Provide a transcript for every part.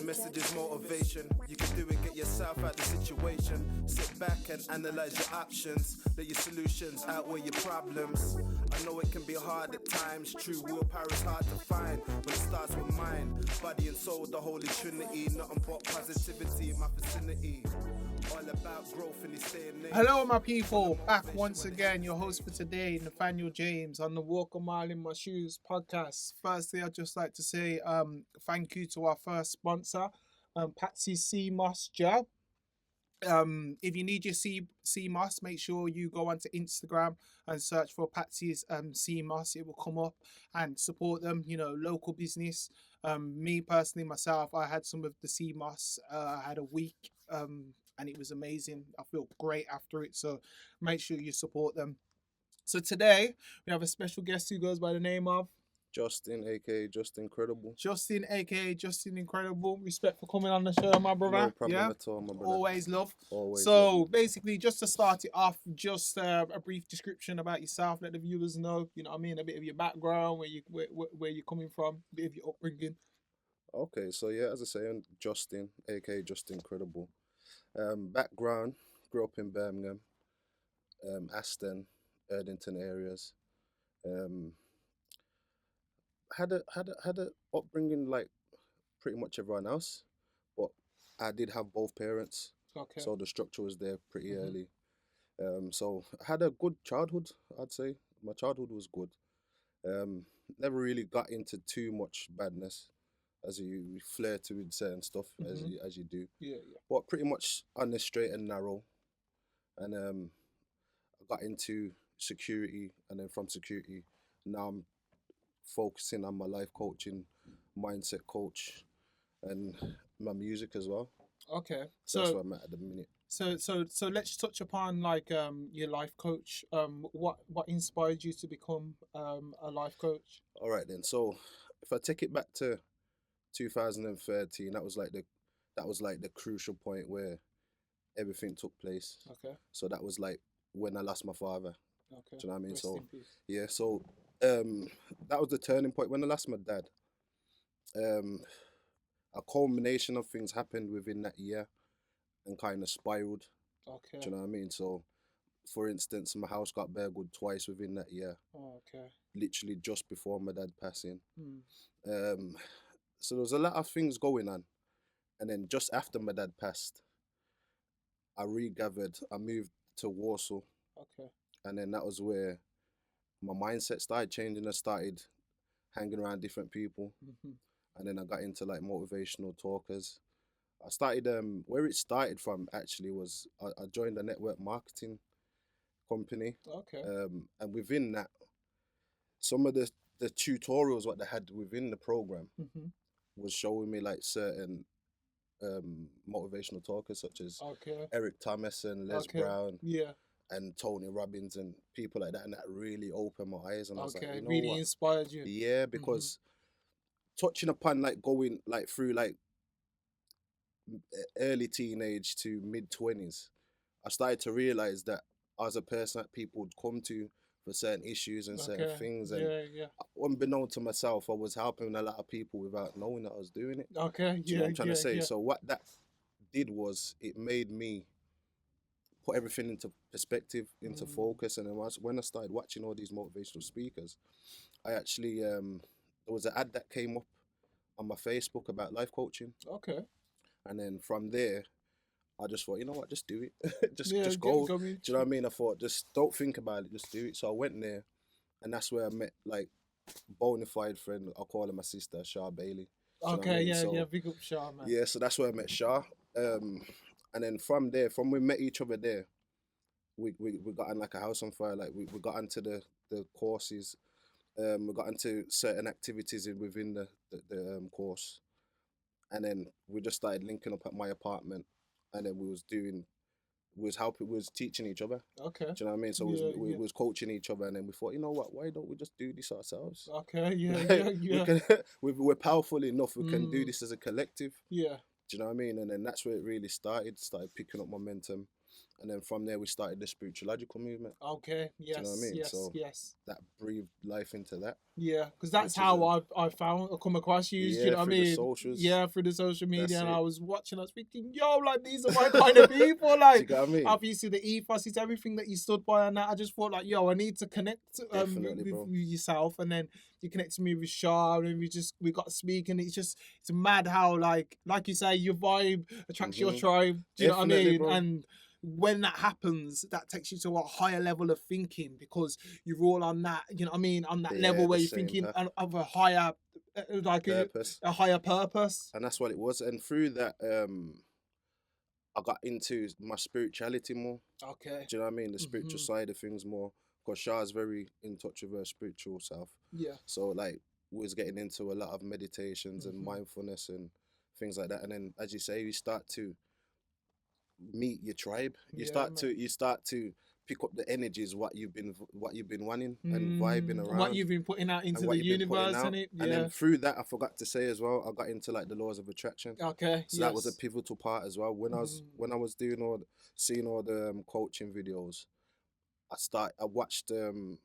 message is motivation. You can do it, get yourself out the situation. Sit back and analyze your options. Let your solutions outweigh your problems. I know it can be hard at times. True willpower is hard to find. But it starts with mind, body and soul, the Holy Trinity. Nothing but positivity in my vicinity. All about growth in this day and age. Hello, my people. Back once again, your host for today, Nathaniel James, on the Walk a Mile in My Shoes podcast. Firstly, I'd just like to say thank you to our first sponsor, Patsy's Sea Moss Gel. If you need your sea moss, make sure you go onto Instagram and search for Patsy's Sea Moss. It will come up, and support them. You know, local business. Me personally, myself, I had some of the sea moss. I had a week, and it was amazing. I felt great after it. So make sure you support them. So today we have a special guest who goes by the name of Justin, aka Justincredible. Justin, aka Justincredible. Respect for coming on the show, my brother. No problem at all, my brother. Always love. Always. So love. basically, just to start it off, just a brief description about yourself. Let the viewers know, you know what I mean, a bit of your background, where you're coming from, a bit of your upbringing. Okay, so yeah, as I say, I'm Justin, aka Justincredible. Background: grew up in Birmingham, Aston, Erdington areas. Had a upbringing like pretty much everyone else, but I did have both parents, Okay. so the structure was there pretty early. So I had a good childhood, I'd say. My childhood was good. Never really got into too much badness, as you flirt with certain stuff as you do. Yeah. But pretty much on the straight and narrow, and I got into security, and then from security, now I'm focusing on my life coaching, mindset coach, and my music as well. Okay. So that's where I'm at the minute. So let's touch upon like your life coach. What inspired you to become a life coach? All right then. So if I take it back to 2013, that was like the crucial point where everything took place. Okay. So that was like when I lost my father. Okay. Do you know what I mean? Rest So in peace. yeah, so that was the turning point when I lost my dad. A culmination of things happened within that year and kind of spiraled. Okay. Do you know what I mean? So, for instance, my house got burgled twice within that year. Oh, okay. Literally just before my dad passing. Hmm. So there was a lot of things going on, and then just after my dad passed, I regathered. I moved to Warsaw, Okay. and then that was where my mindset started changing. I started hanging around different people, and then I got into like motivational talkers. I started where it started from actually was I joined a network marketing company. Okay. And within that, some of the tutorials what they had within the program was showing me like certain motivational talkers such as Okay. Eric Thomas and Les Okay. Brown Yeah. and Tony Robbins and people like that, and that really opened my eyes, and I was like, Okay. you know Really what? inspired you. Yeah, because touching upon like going like through like early teenage to mid 20s, I started to realize that I was a person that people would come to for certain issues and certain things, and Yeah. unbeknown to myself, I was helping a lot of people without knowing that I was doing it. Okay. Do you know what I'm trying to say? So what that did was it made me put everything into perspective, into focus, and then when I started watching all these motivational speakers, I actually there was an ad that came up on my Facebook about life coaching. Okay. And then from there, I just thought, you know what, just do it. just go. Do you know what I mean? I thought, just don't think about it, just do it. So I went there, and that's where I met like bona fide friend. I'll call her my sister, Shah Bailey. Okay, yeah, big up Shah, man. Yeah, so that's where I met Shah. And then from there, from we met each other there, we got on like a house on fire. Like we got onto the courses. We got into certain activities within the course. And then we just started linking up at my apartment, and then we was teaching each other. Okay. Do you know what I mean? So we was coaching each other, and then we thought, you know what? Why don't we just do this ourselves? Okay. Yeah. We're powerful enough. We can do this as a collective. Yeah. Do you know what I mean? And then that's where it really started. Started picking up momentum, And then from there, we started the spiritualogical movement. Okay. Do you know what I Yes. mean? Yes. So Yes. that breathed life into that. Yeah, because that's Which is how I come across you. Yeah, You know what I through the mean? socials. Yeah, through the social media, That's and it. I was watching. I was thinking, yo, like these are my kind of people. Like, you get what I mean? obviously the ethos is everything that you stood by, and that I just thought like, yo, I need to connect Definitely, with, bro. yourself, and then you connected me with Shah, and we got to speak, and it's mad how like you say, your vibe attracts your Mhm. tribe. Do you know what I Definitely, mean? bro. And when that happens, that takes you to a higher level of thinking because you're all on that, you know what I mean, on that Yeah, level where the you're same thinking path. of a higher, like Purpose. a higher purpose. And that's what it was. And through that, I got into my spirituality more. Okay. Do you know what I mean? The spiritual Mhm. side of things more. Because Shah's very in touch with her spiritual self. Yeah. So like we was getting into a lot of meditations and Mhm. mindfulness and things like that. And then as you say, you start to meet your tribe. You Yeah, start man. to pick up the energies what you've been wanting and vibing around. What you've been putting out into and what the you've been putting universe, out. innit? And Yeah. then through that, I forgot to say as well, I got into like the laws of attraction. Okay. So that was a pivotal part as well. When I was doing seeing all the coaching videos, I watched The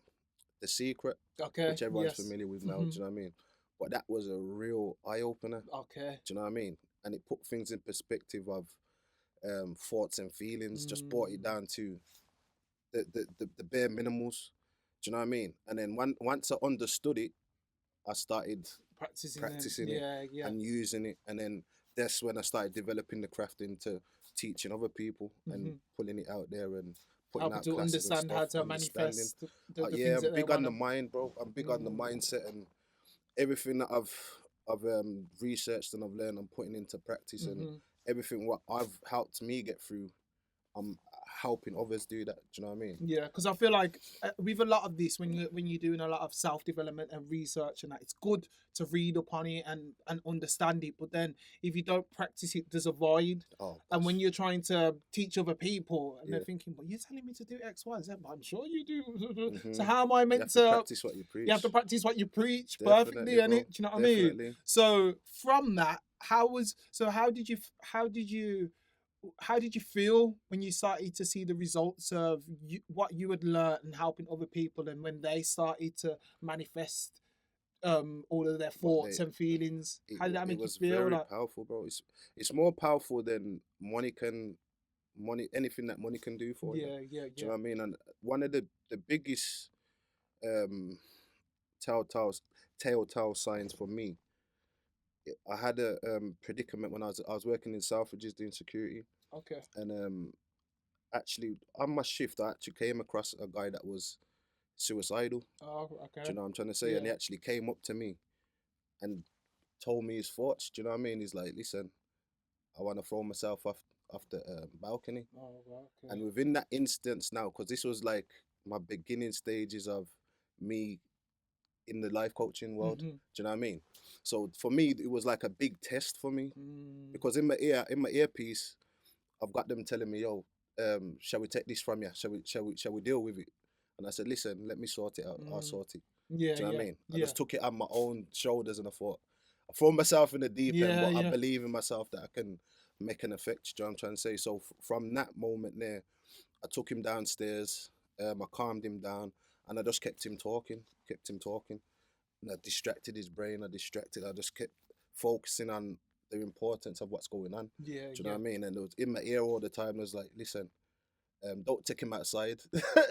Secret, Okay. which everyone's Yes. familiar with now. Mhm. Do you know what I mean? But that was a real eye opener. Okay. Do you know what I mean? And it put things in perspective of thoughts and feelings. Just brought it down to the bare minimals. Do you know what I mean? And then once I understood it, I started practicing it Yeah. Yeah. and using it. And then that's when I started developing the craft into teaching other people and pulling it out there and putting Helping out to classes and understand stuff, how to understanding. manifest the Yeah, things that I'm they big on want the mind, bro. I'm big on the mindset and everything that I've researched and I've learned. I'm putting into practice and everything what I've helped me get through. I'm helping others do that. Do you know what I mean? Yeah, because I feel like with a lot of this, when you're doing a lot of self development and research and that, it's good to read upon it and understand it. But then if you don't practice it, there's a void. Oh, And when you're trying to teach other people and they're Yeah. thinking, "Well, you're telling me to do X, Y, Z, but I'm sure you do." So Mhm. how am I you meant have to practice what you preach. You have to practice what you preach Definitely, perfectly, and bro. it. Do you know what I mean? Definitely. So from that, how did you feel when you started to see the results of what you had learned and helping other people, and when they started to manifest all of their thoughts and feelings? How did that make you was feel? very Like, powerful, bro. It's more powerful than anything that money can do for you. yeah, Do you know what I mean? And one of the biggest um telltale signs for me, I had a predicament when I was working in Selfridges doing security, okay, and actually on my shift I actually came across a guy that was suicidal. oh, Do okay, you know what I'm trying to say? And he Yeah. actually came up to me and told me his thoughts. Do you know what I mean? He's like, listen, I want to throw myself off the balcony. Oh, okay. And within that instance now, because this was like my beginning stages of me in the life coaching world. Do you know what I mean? So for me, it was like a big test for me because in my earpiece, I've got them telling me, "Yo, shall we take this from you? Shall we deal with it?" And I said, "Listen, let me sort it out. I'll sort it." Yeah, Do you know what I yeah, mean? I just took it on my own shoulders and I thought, I throw myself in the deep end, Yeah, but I yeah. believe in myself that I can make an effect. Do you know what I'm trying to say? So from that moment there, I took him downstairs, I calmed him down, and I just kept him talking, and I distracted his brain. I just kept focusing on the importance of what's going on. Yeah, Do you know what I mean? And it was in my ear all the time. I was like, listen, don't take him outside.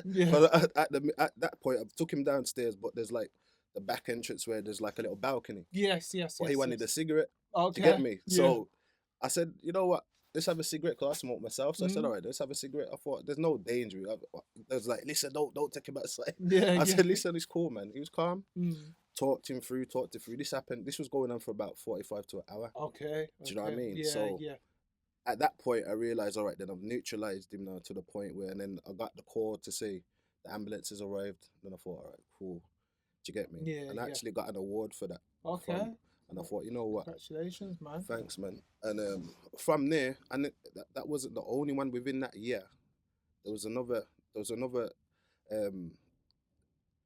Yeah. 'Cause at that point, I took him downstairs, but there's like the back entrance where there's like a little balcony. Yes, But he wanted a cigarette. Okay. Do you get me? Yeah. So I said, you know what? Let's have a cigarette because I smoke myself. So I said, Mhm. all right, let's have a cigarette. I thought there's no danger. I was like, listen, don't take him outside. Yeah, I said, listen, it's cool, man. He was calm. Mm. Talked him through. This happened. This was going on for about 45 to an hour. Okay. Do you know what I mean? Yeah, So yeah. at that point, I realized, all right, then I've neutralized him now to the point where, and then I got the call to say the ambulance has arrived. Then I thought, all right, cool. Do you get me? Yeah, And I yeah. actually got an award for that. Okay. And I thought, you know what? Congratulations, man. Thanks, man. And from there, and that wasn't the only one within that year. There was another um,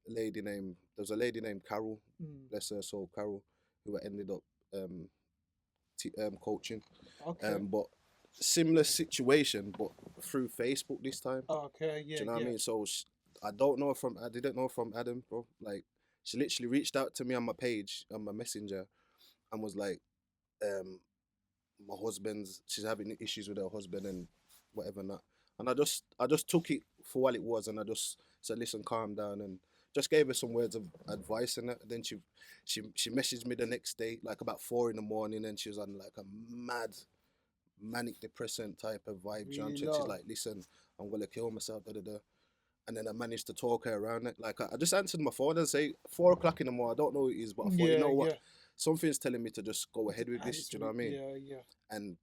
lady named. There was a lady named Carol, bless her soul, Carol, who I ended up coaching. Okay. But similar situation, but through Facebook this time. Okay, Do yeah, you know what I yeah. mean? So I don't know from I didn't know from Adam, bro. Like she literally reached out to me on my page on my messenger and was like, um, my husband's she's having issues with her husband and whatever not. And I just took it for what it was and I just said, listen, calm down and just gave her some words of advice and that. Then she messaged me the next day, like about 4 in the morning, and she was on like a mad manic depressant type of vibe. Do you know what I'm Really saying? She's long. like, listen, I'm gonna kill myself, da da da. And then I managed to talk her around it. Like I just answered my phone and say 4 o'clock in the morning. I don't know who it is, but I thought, you Yeah, know what? yeah. Something's telling me to just go ahead with And this. it's Do you know what I mean? yeah, yeah. And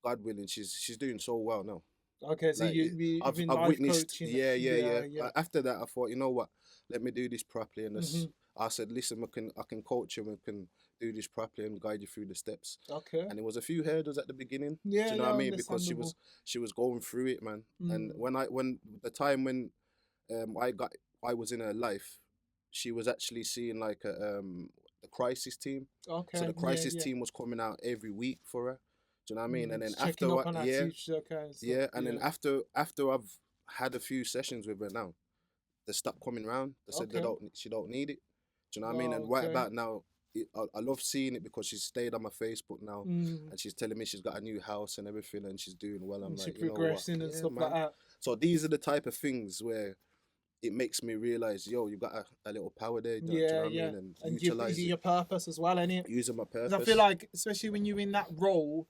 God willing, she's doing so well now. Okay, so Like you've been I've life witnessed, coaching. yeah, yeah, Yeah, yeah. yeah. After that, I thought, you know what? Let me do this properly, and Mhm. I said, listen, I can coach you, we can do this properly and guide you through the steps. Okay. And it was a few hurdles at the beginning. Do Yeah, you know yeah, what I mean? Because understandable. she was going through it, man. And Mm. when the time when I was in her life, she was actually seeing like the crisis team. So Okay, the yeah, crisis yeah. team was coming out every week for her. Do you know what I mean? And then Just checking after up on that, see if she's okay and stuff. yeah, and then Yeah. after I've had a few sessions with her now, they stopped coming round. They said Okay. she don't need it. Do you know what I mean? And Oh, right okay. about now, I love seeing it because she's stayed on my Facebook now, Mm. and she's telling me she's got a new house and everything, and she's doing well. I'm And she like, you know what? progressing and Yeah, stuff like man. that. So these are the type of things where it makes me realize, yo, you got a little power there. Do you know Yeah, what I yeah. mean? And And utilize it, your purpose as well, innit? using my Because I purpose. feel like, especially when you're in that role,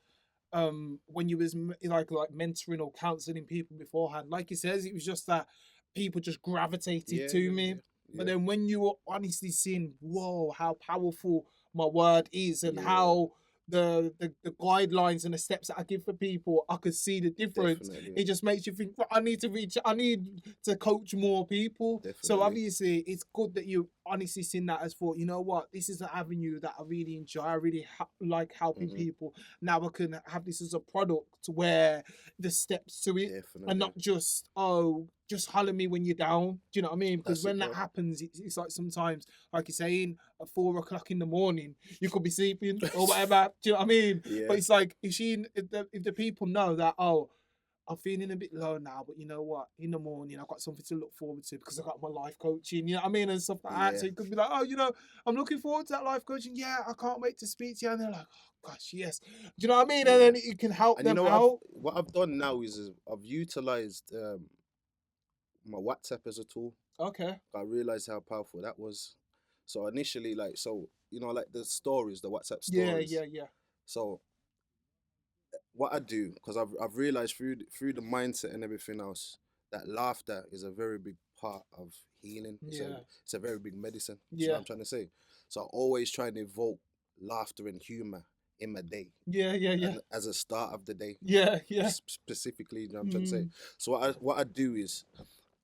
when you was like mentoring or counseling people beforehand, like he says, it was just that people just gravitated Yeah, to yeah, me. yeah, But yeah, then when you were honestly seeing, whoa, how powerful my word is and yeah. how the guidelines and the steps that I give for people, I could see the difference. Definitely, It just makes you think, "Right, I need to coach more people." So definitely. obviously it's good that you honestly seen that as thought, you know what, this is an avenue that I really enjoy. I really like helping Hmm. people. Now I can have this as a product where the steps to it and Definitely. not just, oh, just holler me when you're down. Do you know what I mean? Because That's it, when that bro. happens, it's like sometimes, like you're saying, at 4 o'clock in the morning, you could be sleeping or whatever. Do you know what I mean? Yeah. But it's like if the people know that, oh, I'm feeling a bit low now, but you know what? In the morning, I've got something to look forward to because I've got my life coaching, you know what I mean? And stuff like that. Yeah. So you could be like, oh, I'm looking forward to that life coaching. Yeah, I can't wait to speak to you. And they're like, oh, gosh, yes. Do you know what I mean? And Yeah. then you can help And you them know out. what I've done now is I've utilized my WhatsApp as a tool. Okay. I realized how powerful that was. So initially, like, like the stories, the WhatsApp Yeah, stories. yeah, yeah. So what I do, because I've realized through the mindset and everything else, that laughter is a very big part of healing. Yeah. It's a very big medicine. Do you know Yeah. what I'm trying to say? So I always try and evoke laughter and humor in my day, Yeah, yeah, yeah. and as a start of the day, Yeah, yeah. specifically. You know what I'm trying to say? Mm. So what I do is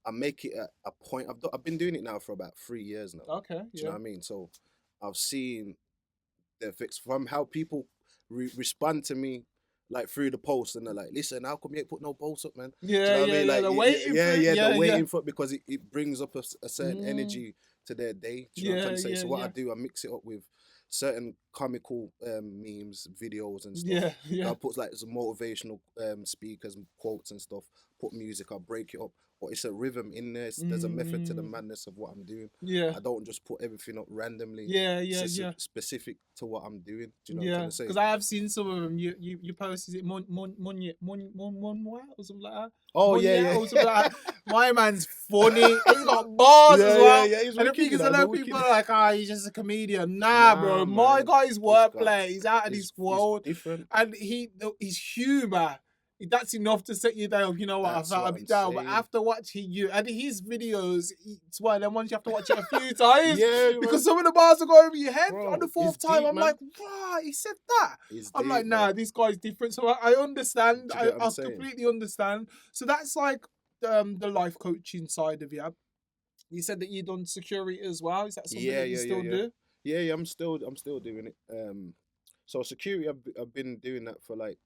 I make it a point. I've been doing it now for about 3 years now. Okay, Do you know yeah. what I mean? So I've seen the effects from how people respond to me, like through the post, and they're like, "Listen, how come you ain't put no post up, man?" Do you Yeah, know what I yeah, mean? yeah. Like, They're waiting for it. yeah, Yeah, they're yeah. waiting for it because it brings up a certain Mm. energy to their day. Do you know what I'm Yeah, trying to say? yeah, So what I yeah. do, I mix it up with certain comical memes, videos, and stuff. Yeah, yeah. I put like some motivational speakers, quotes, and stuff. Put music, I break it up, but it's a rhythm in there. There's a method to the Mm. madness of what I'm doing. Yeah. I don't just put everything up randomly. Yeah, yeah, It's yeah. specific to what I'm doing. Do you know what I'm Yeah, trying to say? because I have seen some of them. You post, is it Mon or something like that? Oh yeah, Monya yeah. or something like that. My man's funny. He's got bars as Yeah, well. yeah. He's And the wicked, thing you is, know. I He's know a people wicked. are like, ah, he's just a comedian. Nah, bro. Nah, My man. guy's He's got. wordplay, he's out of this He's world. different. And his humor, that's enough to set you down. You know what? I That's felt what a I'm bit down, but saying. after watching you and his videos, it's one of them ones you have to watch it a few times Yeah, because man. some of the bars will go over your head. Bro, On the it's fourth time, deep, I'm man. like, wow, he said that. He's I'm like, deep, nah, man. this guy's different. So I understand. Do you get what I'm I saying? completely understand. So that's like the life coaching side of you. You said that you done security as well. Is that something that you still do? Yeah. I'm still doing it. So security, I've been doing that for like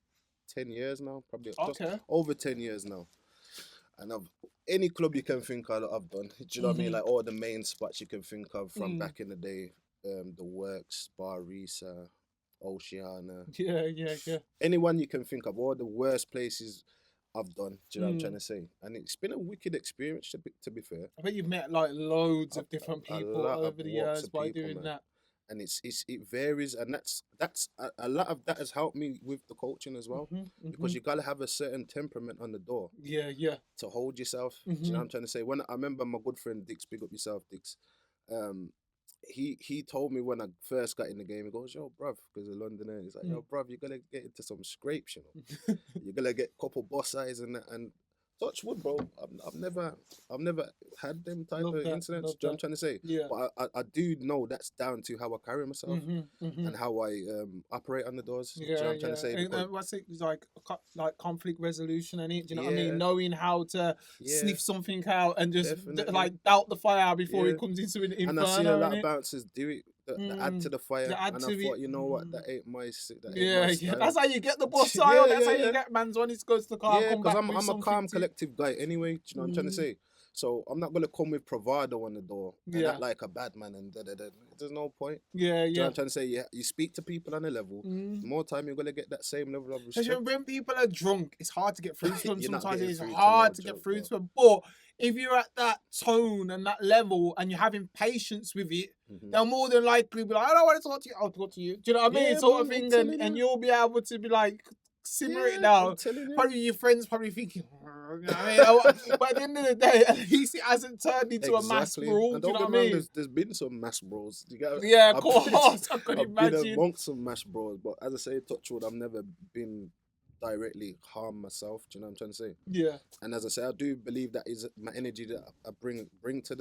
10 years now, probably just Okay. over 10 years now. And any club you can think of, I've done. Do you know what I mean? Mhm. Like all the main spots you can think of from Mm. back in the day, the Works, Bar Risa, Oceania, Yeah. anyone you can think of, all the worst places I've done. Do you know what I'm trying Mm. to say? And it's been a wicked experience to be fair. I bet you've met like loads A, of different a people lot of over the walks years of by people, doing man. that. And it varies, and that's a lot of that has helped me with the coaching as well, because you gotta have a certain temperament on the door Yeah. to hold yourself. Do you know what I'm trying to say? When I remember my good friend Dix, big up yourself, Dix. Um, he told me when I first got in the game, he goes, "Yo, bruv," because of Londoner, he's like, "Yo, bruv, you're gonna get into some scrapes, you know. You're gonna get a couple boss eyes and that." And touch wood, bro. I've never had them type Love of that. incidents. Love Do you know what I'm that. trying to say? Yeah. But I do know that's down to how I carry myself Mm-hmm. and how I operate on the doors. Do you know Yeah, what I'm trying to say? And, Because what's it like conflict resolution and it? Do you know what I mean? yeah, Knowing how to yeah, sniff something out and just definitely. like doubt the fire before Yeah. it comes into an And I see a inferno, lot of innit? bouncers do it, that add to the fire. To add And I to thought, it. you know what, that ain't my Yeah. style. That's how you get the boss style. Yeah, That's yeah, how you yeah. get man's when he goes to the car and Yeah, come because back I'm with I'm a something calm, to. collective guy anyway. Do you know what I'm trying to say? So I'm not gonna come with bravado on the door and Yeah. act like a bad man and da da da. There's no point. Yeah, Do you know what yeah. I'm trying to say? You speak to people on a level. The more time you're gonna get that same level of Because respect. when people are drunk, it's hard to get through to them. You're not Sometimes getting it's through to no hard to get joke, through bro. to them. But if you're at that tone and that level and you're having patience with it, they'll more than likely be like, I don't want to talk to you, I'll talk to you. Do you know what I mean? Yeah, Sort of man, I'm thing. telling And you. you'll be able to be like, simmer it Yeah, I'm down. telling you. Probably your friends probably thinking, you know what I mean? But at the end of the day, at least it hasn't turned into a mass brawl. And Do you don't know get what me I wrong, mean? there's been some mass bros. Yeah, of I've course. I could I've been imagine. amongst some mass bros, but as I say, touch wood, I've never been directly harm myself. Do you know what I'm trying to say? Yeah. And as I say, I do believe that is my energy that I bring to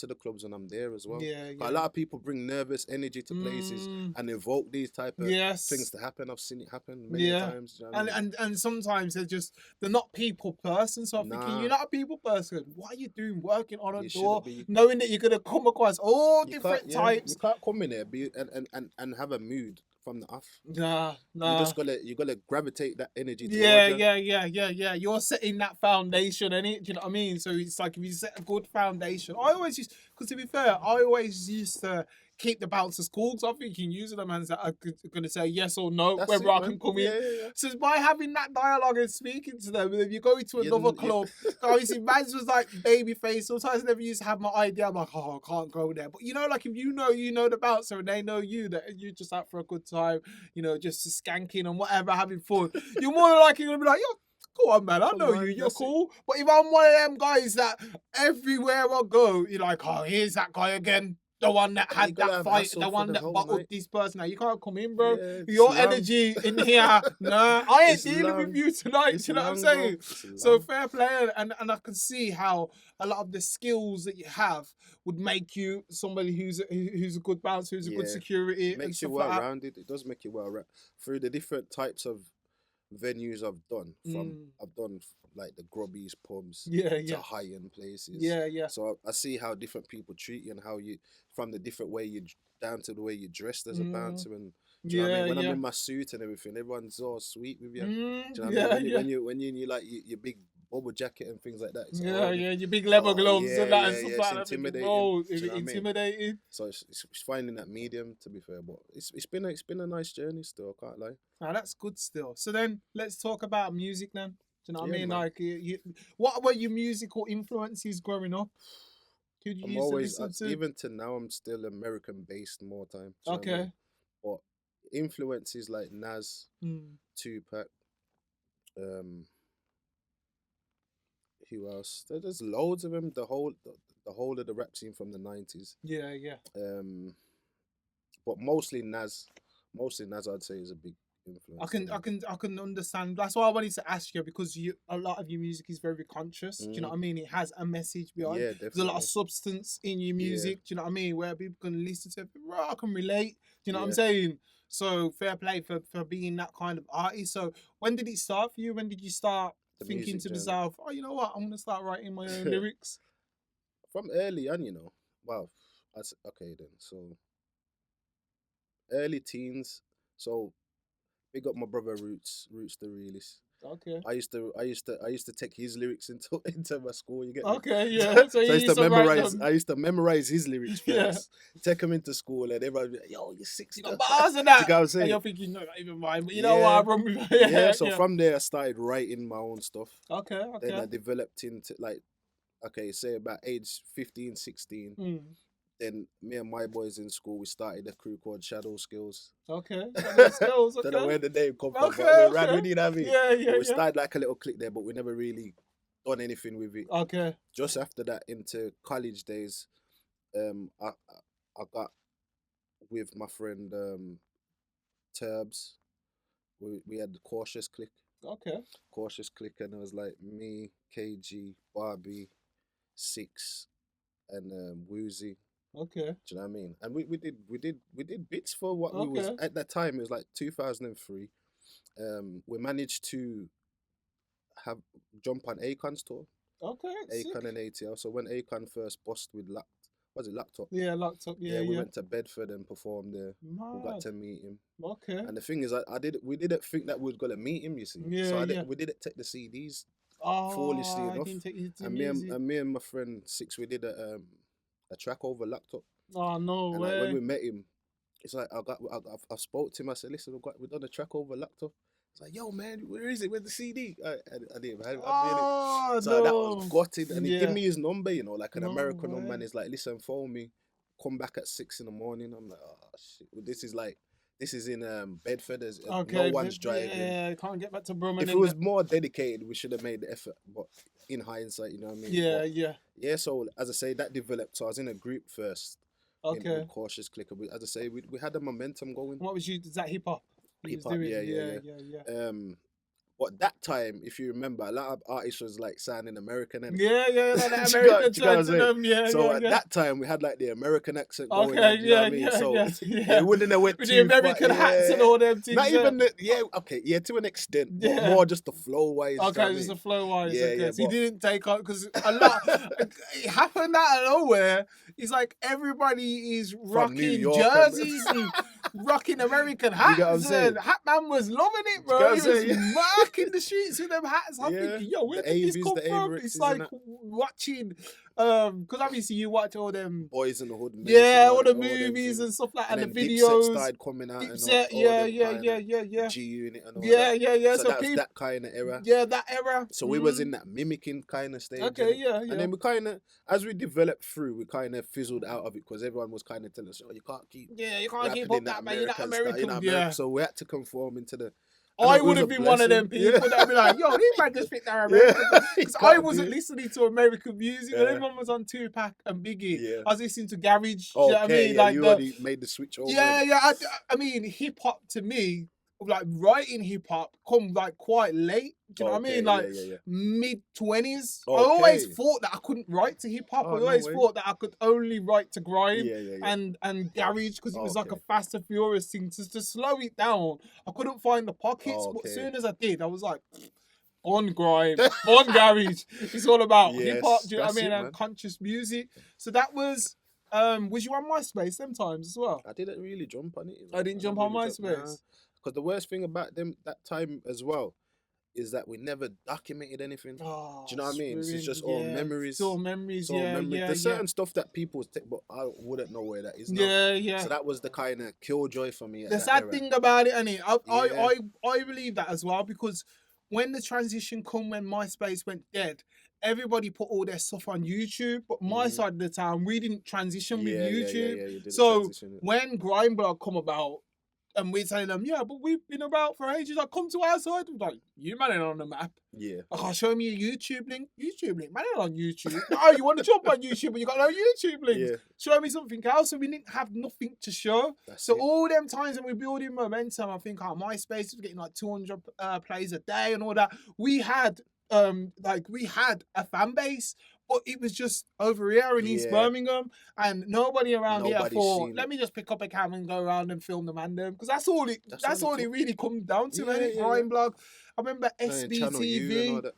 the clubs when I'm there as well. Yeah. 'Cause a lot of people bring nervous energy to places and evoke these type of Yes. things to happen. I've seen it happen many times. Do you know what I mean? And sometimes they're not people person. So I'm thinking, you're not a people person. What are you doing working on a You door, shouldn't be. knowing that you're gonna come across all different types? You can't come in there and have a mood from the off. Nah. You gotta gravitate that energy towards Yeah, you. yeah. You're setting that foundation, and it. Do you know what I mean? So it's like if you set a good foundation. Because to be fair, I always used to keep the bouncers cool. Because I'm thinking using the man's that are going to say yes or no, That's whether it, I man. can come Yeah, in. yeah. So by having that dialogue and speaking to them, and if you go into another club, obviously man's was like baby face. Sometimes I never used to have my idea. I'm like, oh, I can't go there. But you know, like if you know the bouncer and they know you, that you're just out for a good time, you know, just skanking and whatever, having fun. You're more than likely gonna be like, yo, go on, man. I Come know on, you. You're that's it. cool. But if I'm one of them guys that everywhere I go, you're like, oh, here's that guy again. The one that You had gotta that have fight, hustle the for one the that whole bottled night. this person. Now you can't come in, bro. Yeah, Your it's long. energy in here, nah, I ain't It's dealing with long. you tonight. It's You know what I'm long, bro. saying? It's So long. fair play, and I can see how a lot of the skills that you have would make you somebody who's a good bouncer, who's a good Yeah. security, It and makes you stuff well like that. rounded. It does make you well rounded. Through the different types of venues I've done, like the grubbies pubs to high-end places. Yeah. So I see how different people treat you and how you, from the different way you down to the way you dressed as a bouncer, and do you know what I mean? When I'm in my suit and everything, everyone's all sweet with you. Do you know what I mean? When you like your big bubble jacket and things like that. It's your big leather gloves and that and stuff like that. It's intimidating. Bro, Do you know what I mean? intimidating. So it's finding that medium, to be fair, but it's been a nice journey still. I can't lie. Now that's good still. So then let's talk about music then. Do you know what I Yeah, mean? man. Like, what were your musical influences growing up? Who did you I'm used always, to listen to? even to now, I'm still American based more time. Do you know what I Okay. mean? But influences like Nas, Tupac, who else? There's loads of them. The whole of the rap scene from the 90s. Yeah. But mostly Nas. I'd say is a big influence. I can understand. That's why I wanted to ask you, because a lot of your music is very conscious. Do you know what I mean? It has a message behind. Yeah, definitely. There's a lot of substance in your music. Do you know what I mean? Where people can listen to it, bro, I can relate. Do you know what I'm saying? So fair play for being that kind of artist. So when did it start for you? When did you start thinking to yourself, oh, you know what? I'm gonna start writing my own lyrics. From early on, you know. Wow. Okay then. So early teens. So big up my brother Roots the realist. Okay. I used to take his lyrics into my school. You get me? Okay, yeah. So I you used to write memorize. them. I used to memorize his lyrics Yeah. first. Take them into school, and everyone be like, "Yo, you're six. You got bars and that. Do you get what I'm saying? And you're thinking, no, not even mine. But you know what? I run with yeah. So from there, I started writing my own stuff. Okay. Then I developed into like, okay, say about age 15, 16. Then me and my boys in school, we started a crew called Shadow Skills. Okay. Shadow Skills. Okay. Don't know where the name come from. Okay. But we ran with it, I mean. Yeah. But we started like a little clique there, but we never really done anything with it. Okay. Just after that, into college days, I got with my friend Turbs. We had the Cautious Clique. Okay. Cautious Clique, and it was like me, KG, Barbie, Six, and Woozy. Okay. Do you know what I mean? And we did bits for what we was at that time. It was like 2003. We managed to jump on Akon's tour. Okay. Akon and ATL. So when Akon first bust with Laptop? Yeah, Laptop. Yeah. We went to Bedford and performed there. Mad. We got to meet him. Okay. And the thing is, we didn't think that we were gonna meet him. You see, Yeah, so we didn't take the CDs. Foolishly enough. And me and my friend Six, we did a track over Laptop. Oh no and way! Like, when we met him, it's like I spoke to him. I said, "Listen, we've done a track over Laptop." It's like, "Yo, man, where is it? Where's the CD?" I didn't have it. So that was gutted, and he gave me his number, like an American number, and he's like, "Listen, phone me. Come back at 6 a.m." I'm like, "Oh shit!" This is in Bedford. No one's driving. Yeah, can't get back to Brooklyn. If it was more dedicated, we should have made the effort. But in hindsight, you know what I mean? Yeah. So as I say, that developed. So I was in a group first. Okay. In Cautious Clique. As I say, we had the momentum going. What was is that hip hop? Hip hop, yeah. But that time, if you remember, a lot of artists was like sounding American. And that American side to them, So at that time, we had like the American accent going on, you know what I mean? So it wouldn't have went with too the American hats and all them things. Not even to an extent, but more just the flow wise. Okay, just the flow wise. Yeah, so he didn't take up because a lot. It happened out of nowhere. It's like everybody is rocking jerseys and rocking American hats. You know what I'm saying? Hatman was loving it, bro. He was marking the streets with them hats. I'm thinking, yo, where did this come from? It's like watching, because obviously you watch all them Boys in the Hood. All the movies and stuff like that, and the videos. Dipset started coming out. Yeah. G Unit and all that. Yeah. So that's that kind of era. Yeah, that era. So we was in that mimicking kind of stage. Okay, yeah. And then we kind of, as we developed through, we kind of fizzled out of it because everyone was kind of telling us, "Oh, you can't keep up that, man. You're not American." So we had to conform into the. I would have been one of them people that would be like, "Yo, these man just think they're American." Because I wasn't listening to American music. And everyone was on Tupac and Biggie. I was listening to Garage. You know what I mean? Like you already made the switch over. Yeah. I mean, hip hop to me, like writing hip hop, come like quite late. Do you know what I mean? Like mid-20s. I always thought that I couldn't write to hip hop. I always thought that I could only write to grime and garage because it was like a Fast and Furious thing. To slow it down, I couldn't find the pockets. But as soon as I did, I was like, on grime, on garage. It's all about hip hop. Do you know what I mean? And conscious music. So that was. Was you on MySpace them times as well? I didn't really jump on it. I didn't jump on MySpace. Because the worst thing about them that time as well is that we never documented anything. Do you know what I mean? It's just all memories. It's all memories, There's certain stuff that people take, but I wouldn't know where that is now. Yeah. So that was the kind of killjoy for me. The sad thing about it, Annie, I believe that as well, because when the transition come, when MySpace went dead, everybody put all their stuff on YouTube, but my side of the town, we didn't transition with YouTube. So when Grime Blog come about, and we're telling them, yeah, but we've been about for ages. Like, come to our side. I'm like, you man ain't on the map. Yeah. Like, show me a YouTube link. YouTube link. Man ain't on YouTube. Oh, you want to jump on YouTube, but you got no YouTube links. Yeah. Show me something else. So we didn't have nothing to show. All them times when we're building momentum, I think our MySpace was getting like 200 plays a day and all that. We had a fan base. But it was just over here in East Birmingham, and nobody around here thought, let me just pick up a camera and go around and film the man them. Because that's all it really comes down to, Grime Blog. I remember SBTV.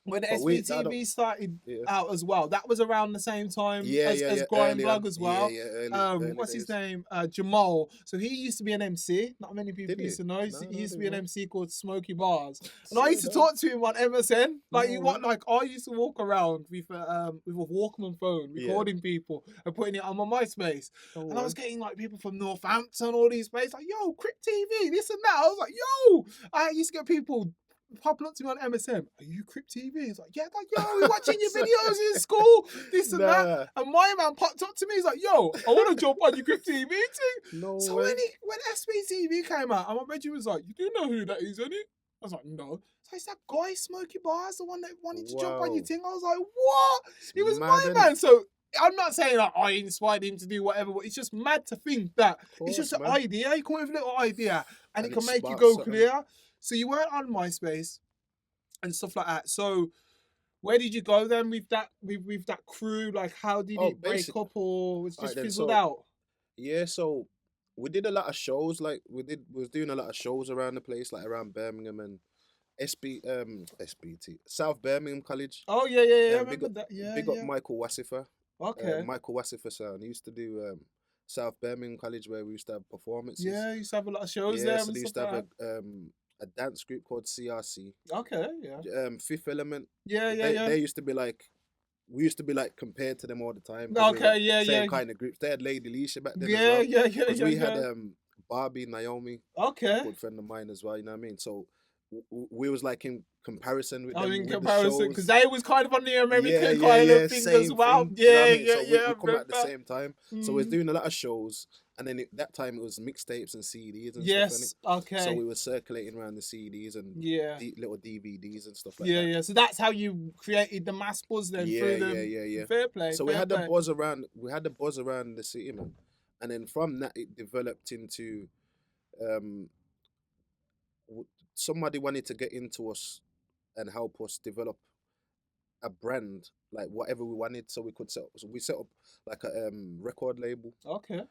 when But we- I SBTV started Yeah. out as well, that was around the same time Yeah, as, yeah, as yeah. Grime Early Blog on. as well. Yeah, early What's his days. name? Jamal. So he used to be an MC. Not many people Did used he? to know. He No, he no, I used to be an didn't know. MC called Smoky Bars. And I used to Swear down. talk to him on MSN. Like No, what? man. Like I used to walk around with a Walkman phone, Yeah. recording people and putting it on my MySpace. No And I was way. getting like people from Northampton, all these places, like, yo, Crip TV, this and that. I was like, yo, I used to get people popping up to me on MSN. Are you Crip TV? He's like, yeah, like, yo, we're watching your videos in school, this and that. Nah. And my man popped up to me, he's like, yo, I want to jump on your Crip TV thing. No So way. when SBTV came out, and my Reggie was like, you do know who that is, innit? I was like, no. So it's that guy, Smoky Bars, the one that wanted to jump on your Wow. thing. I was like, what? It's He was mad, my innit? man. So I'm not saying that I inspired him to do whatever, but it's just mad to think that Of it's just course, an man. idea. You come with a little idea and it And can it make you sparks go something. clear. So you weren't on MySpace and stuff like that. So where did you go then with that crew? Like how did Oh, it break basic- up or was it Alright just then, fizzled so- out? Yeah, so we did a lot of shows. Like we was doing a lot of shows around the place, like around Birmingham and SBT, South Birmingham College. Oh yeah, I Big remember up- that. Yeah, Big yeah. up Michael Wassifer. Okay. Michael Wassifer son. He used to do South Birmingham College where we used to have performances. Yeah, you used to have a lot of shows Yeah, there so and they used stuff to like have a dance group called CRC. that. Okay, yeah. Fifth Element. Yeah, They used to be like, we used to be like compared to them all the time. 'cause we were Okay, yeah, same yeah. kind of groups. They had Lady Leisha back then Yeah, as well. yeah, Because we had yeah. Barbie, Naomi, Okay. good friend of mine as well. You know what I mean? So we was like in comparison with them. Oh, in with the comparison, shows. because they was kind of on the American Yeah, kind yeah, of thing same as well. thing, do you know what I Yeah, mean? yeah, So yeah. we come at the remember. same time. So we was Mm. doing a lot of shows, and then that time it was mixtapes and CDs and stuff. Yes. innit? Okay. So we were circulating around the CDs and yeah. little DVDs and stuff like Yeah, that. yeah. So that's how you created the mass buzz then through them. Yeah. Fair play. So we fair had play. the buzz around. We had the buzz around the city, man, and then from that it developed into, somebody wanted to get into us and help us develop a brand, like whatever we wanted, so we could set. So we set up like a record label. Okay.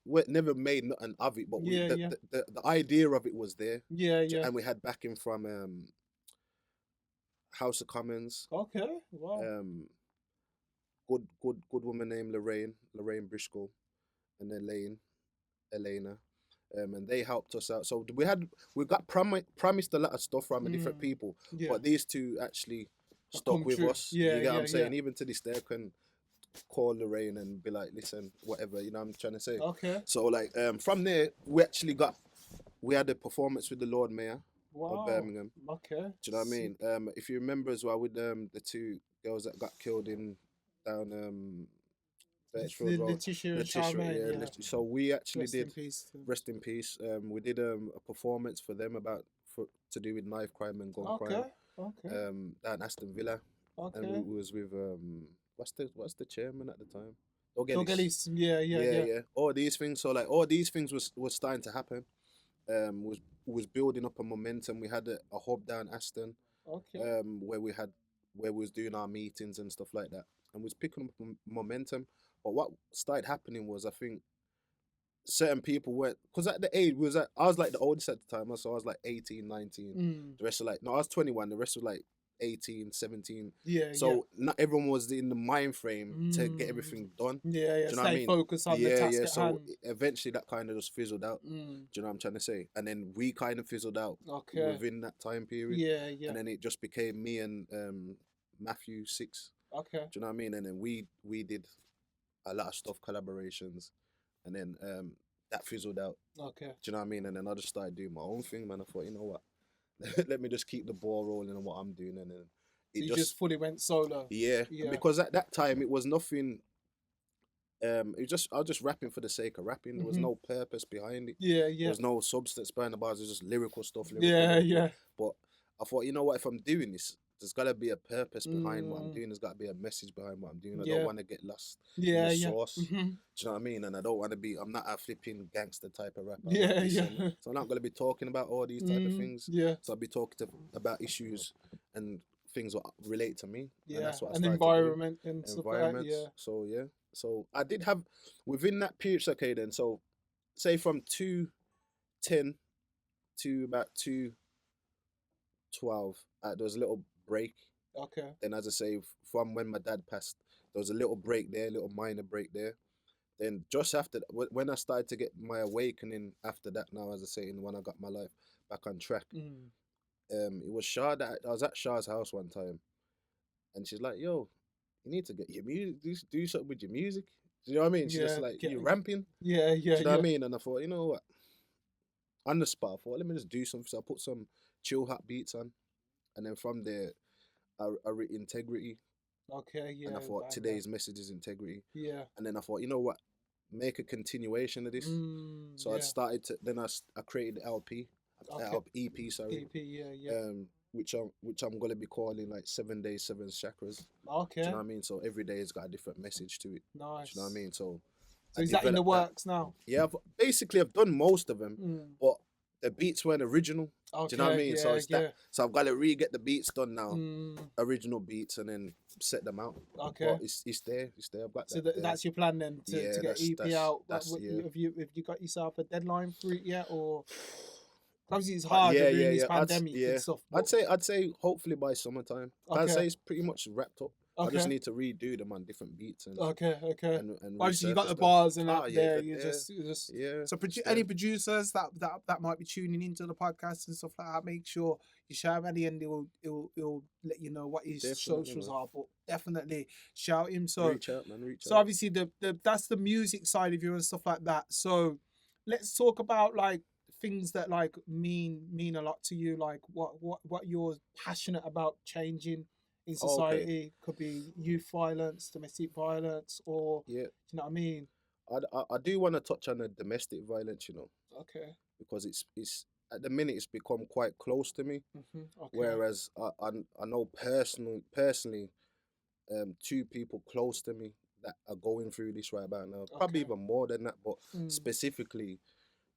We never made nothing of it, but Yeah, the, yeah. The idea of it was there, Yeah, yeah. and we had backing from House of Commons. Okay. Wow. Good woman named Lorraine Briscoe, and Elena, and they helped us out. So we got promised a lot of stuff from different people, yeah. but these two actually Have stuck come with true. us. Yeah, you get what yeah, I'm saying? yeah. Even to this day, I can call Lorraine and be like, listen, whatever, you know what I'm trying to say. Okay. So like from there, we had a performance with the Lord Mayor Wow. of Birmingham. Okay. Do you know what I mean? If you remember as well with the two girls that got killed down Birchfield Road. Letitia and Letitia, Charmaine. yeah, Yeah. Letitia. So we actually Rest in did peace to them. rest in peace. We did a performance for them to do with knife crime and gun Okay. crime. Okay. Down Aston Villa, Okay. and we was with what's the chairman at the time? Doug Ellis. Ellis. Yeah. All these things. So like all these things was starting to happen. Was building up a momentum. We had a hub down Aston, Okay. where we was doing our meetings and stuff like that, and was picking up momentum. But what started happening was, I think certain people weren't, because at the age I was like the oldest at the time, so I was like 18, 19. Mm. The rest were like, no, I was 21. The rest were like 18, 17. Yeah. So not everyone was in the mind frame to get everything done. Yeah. Do you know what I Stay mean? focused on the task at So hand. eventually that kind of just fizzled out. Mm. Do you know what I'm trying to say? And then we kind of fizzled out Okay. within that time period. Yeah. And then it just became me and Matthew Six. Okay. Do you know what I mean? And then we did a lot of stuff, collaborations, and then that fizzled out. Okay. Do you know what I mean? And then I just started doing my own thing, man. I thought, you know what? Let me just keep the ball rolling on what I'm doing, and then So you just fully went solo. yeah. Yeah. Because at that time it was nothing. I was just rapping for the sake of rapping. There was no purpose behind it. Yeah. There Yeah. was no substance behind the bars. It was just lyrical stuff. Yeah. But I thought, you know what? If I'm doing this, there's got to be a purpose behind what I'm doing. There's got to be a message behind what I'm doing. I Yeah. don't want to get lost Yeah. in the Yeah. sauce. Mhm. Do you know what I mean? And I don't want to be. I'm not a flipping gangster type of rapper. Yeah, I'm yeah. decent. So I'm not going to be talking about all these type of things. Yeah. So I'll be talking about issues and things that relate to me. Yeah. And that's what I And started to do. environment and stuff like that. Environments. Yeah. So yeah. So I did have within that period. Okay, then. So say from 2:10 to about 2:12, there was a little break Okay. Then, as I say, from when my dad passed, there was a little break there, a little minor break there. Then just after when I started to get my awakening after that, now as I say, when I got my life back on track, Mm. it was Shah that I was at Shah's house one time, and she's like, "Yo, you need to get your music, do something with your music." Do you know what I mean? She's just Yeah. like, "You ramping?" Yeah. Do Yeah. you know what I Yeah. mean? And I thought, you know what? On the spot, I thought, let me just do something. So I put some chill hot beats on, and then from there, I wrote integrity, Okay. and I Yeah. thought Banger. today's message is integrity. Yeah. And then I thought, you know what? Make a continuation of this. So I Yeah. started to then I created the LP, Okay. EP, sorry, EP. Yeah. Yeah. which I'm gonna be calling like 7 days, 7 chakras. Do you Okay. know what I mean? So every day has got a different message to it. Do you know what I Nice. mean? So So I is that in the developed that. works now? Yeah, basically I've done most of them, Mm. but the beats weren't original. Do you know what I Okay. mean? So Yeah. it's Yeah. that. So I've got to re get the beats done now, Mm. original beats, and then set them out. Okay. But it's there. It's there. I've got So that there. that's your plan then to Yeah, get EP that's out. yeah. Have you got yourself a deadline for it yet, or obviously it's But hard yeah, during yeah, this yeah. pandemic and stuff. But I'd say hopefully by summertime. I'd okay, say it's pretty much wrapped up. I just okay, need to redo them on different beats and okay. and Obviously you got resurface the them. bars and Ah, that yeah, there. they're You there. just Yeah. so it's any there. producers that might be tuning into the podcast and stuff like that, make sure you shout at the end. It'll let you know what his Definitely, socials man. are. But definitely shout him. So Reach out, man. Reach so out. obviously the that's the music side of you and stuff like that. So let's talk about like things that like mean a lot to you, like what you're passionate about changing in Oh, okay. society. Could be youth violence, domestic violence, or Yeah. do you know what I mean? I do want to touch on the domestic violence, Okay. because it's at the minute it's become quite close to me. Okay. Whereas I know personally, two people close to me that are going through this right about now. Probably Okay. even more than that, but Mm. specifically,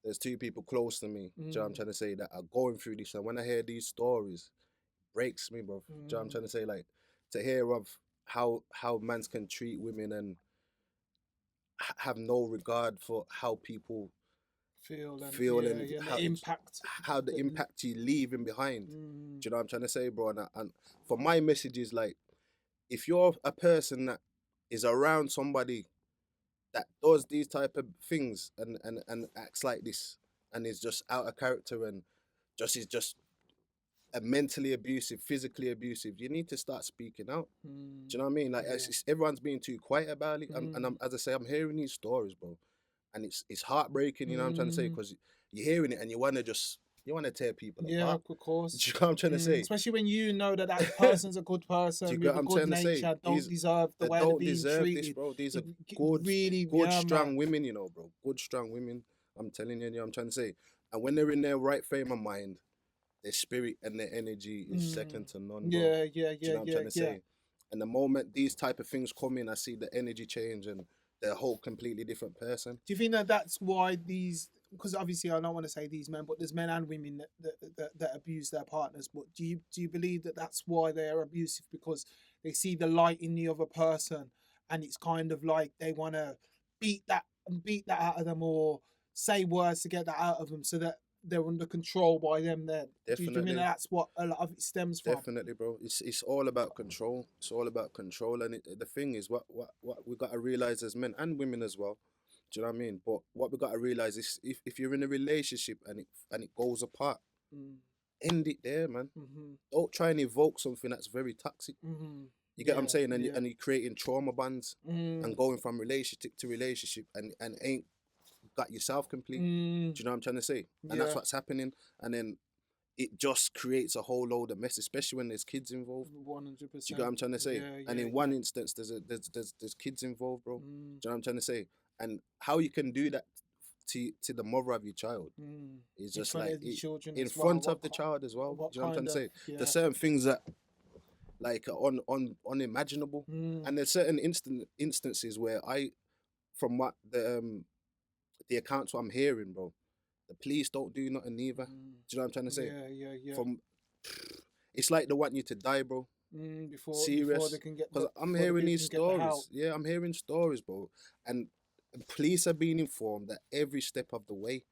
there's two people close to me. Do you know what I'm Mm. trying to say, that are going through this, and when I hear these stories, it breaks me, bro. Do you know what I'm trying to say, like to hear of how mans can treat women and have no regard for how people Feel and feel yeah, and yeah, the impact. how the that- impact you leaving behind. Mm. Do you know what I'm trying to say, bro? And for my message is like, if you're a person that is around somebody that does these type of things and acts like this and is just out of character and is just a mentally abusive, physically abusive, you need to start speaking out. Mm. Do you know what I mean? Like Yeah. everyone's being too quiet about it, and Mm. as I say, I'm hearing these stories, bro, and it's heartbreaking. You know what I'm trying to say? Mm. Because you're hearing it and you want to tear people Yeah, apart. of course. Do you know what I'm trying to say? Especially when you know that that person's a good person Do you with get a what I'm good trying to say? nature, don't These deserve the they way they're don't being deserve treated. this, bro. These are It good, really, good, yeah, strong man. women, bro. Good, strong women. I'm telling you, I'm trying to say. And when they're in their right frame of mind, their spirit and their energy is second to none, bro. Yeah, Do you know what I'm trying to say? And the moment these type of things come in, I see the energy change and they're a whole completely different person. Do you think that that's why these? Because obviously, I don't want to say these men, but there's men and women that abuse their partners. But do you believe that that's why they are abusive, because they see the light in the other person, and it's kind of like they want to beat that out of them, or say words to get that out of them, so that they're under control by them. Then do you Definitely. think that's what a lot of it stems from? Definitely, bro. It's all about control. It's all about control. And the thing is, what we got to realize as men and women as well. Do you know what I mean? But what we got to realize is, if you're in a relationship and it goes apart, Mm. end it there, man. Mm-hmm. Don't try and evoke something that's very toxic. Mm-hmm. You get what I'm Yeah, saying? And yeah. you're creating trauma bonds and going from relationship to relationship and ain't got yourself complete. Do you know what I'm trying to say? And that's Yeah. what's happening. And then it just creates a whole load of mess, especially when there's kids involved. 100%. Do you get what I'm trying to say? Yeah, And yeah, in one instance, there's kids involved, bro. Mm. Do you know what I'm trying to say? And how you can do that to the mother of your child is In just front like of the children in as well. front What of the child as well. what Do you know what I'm trying to kind say? of- yeah. There's certain things that like are unimaginable, and there's certain instances where from what the accounts what I'm hearing, bro, the police don't do nothing either. Do you know what I'm trying to say? Yeah. From it's like they want you to die, bro. Before Serious, they can get because I'm before the hearing people these can get the help. stories. Yeah, I'm hearing stories, bro, and police are being informed that every step of the way,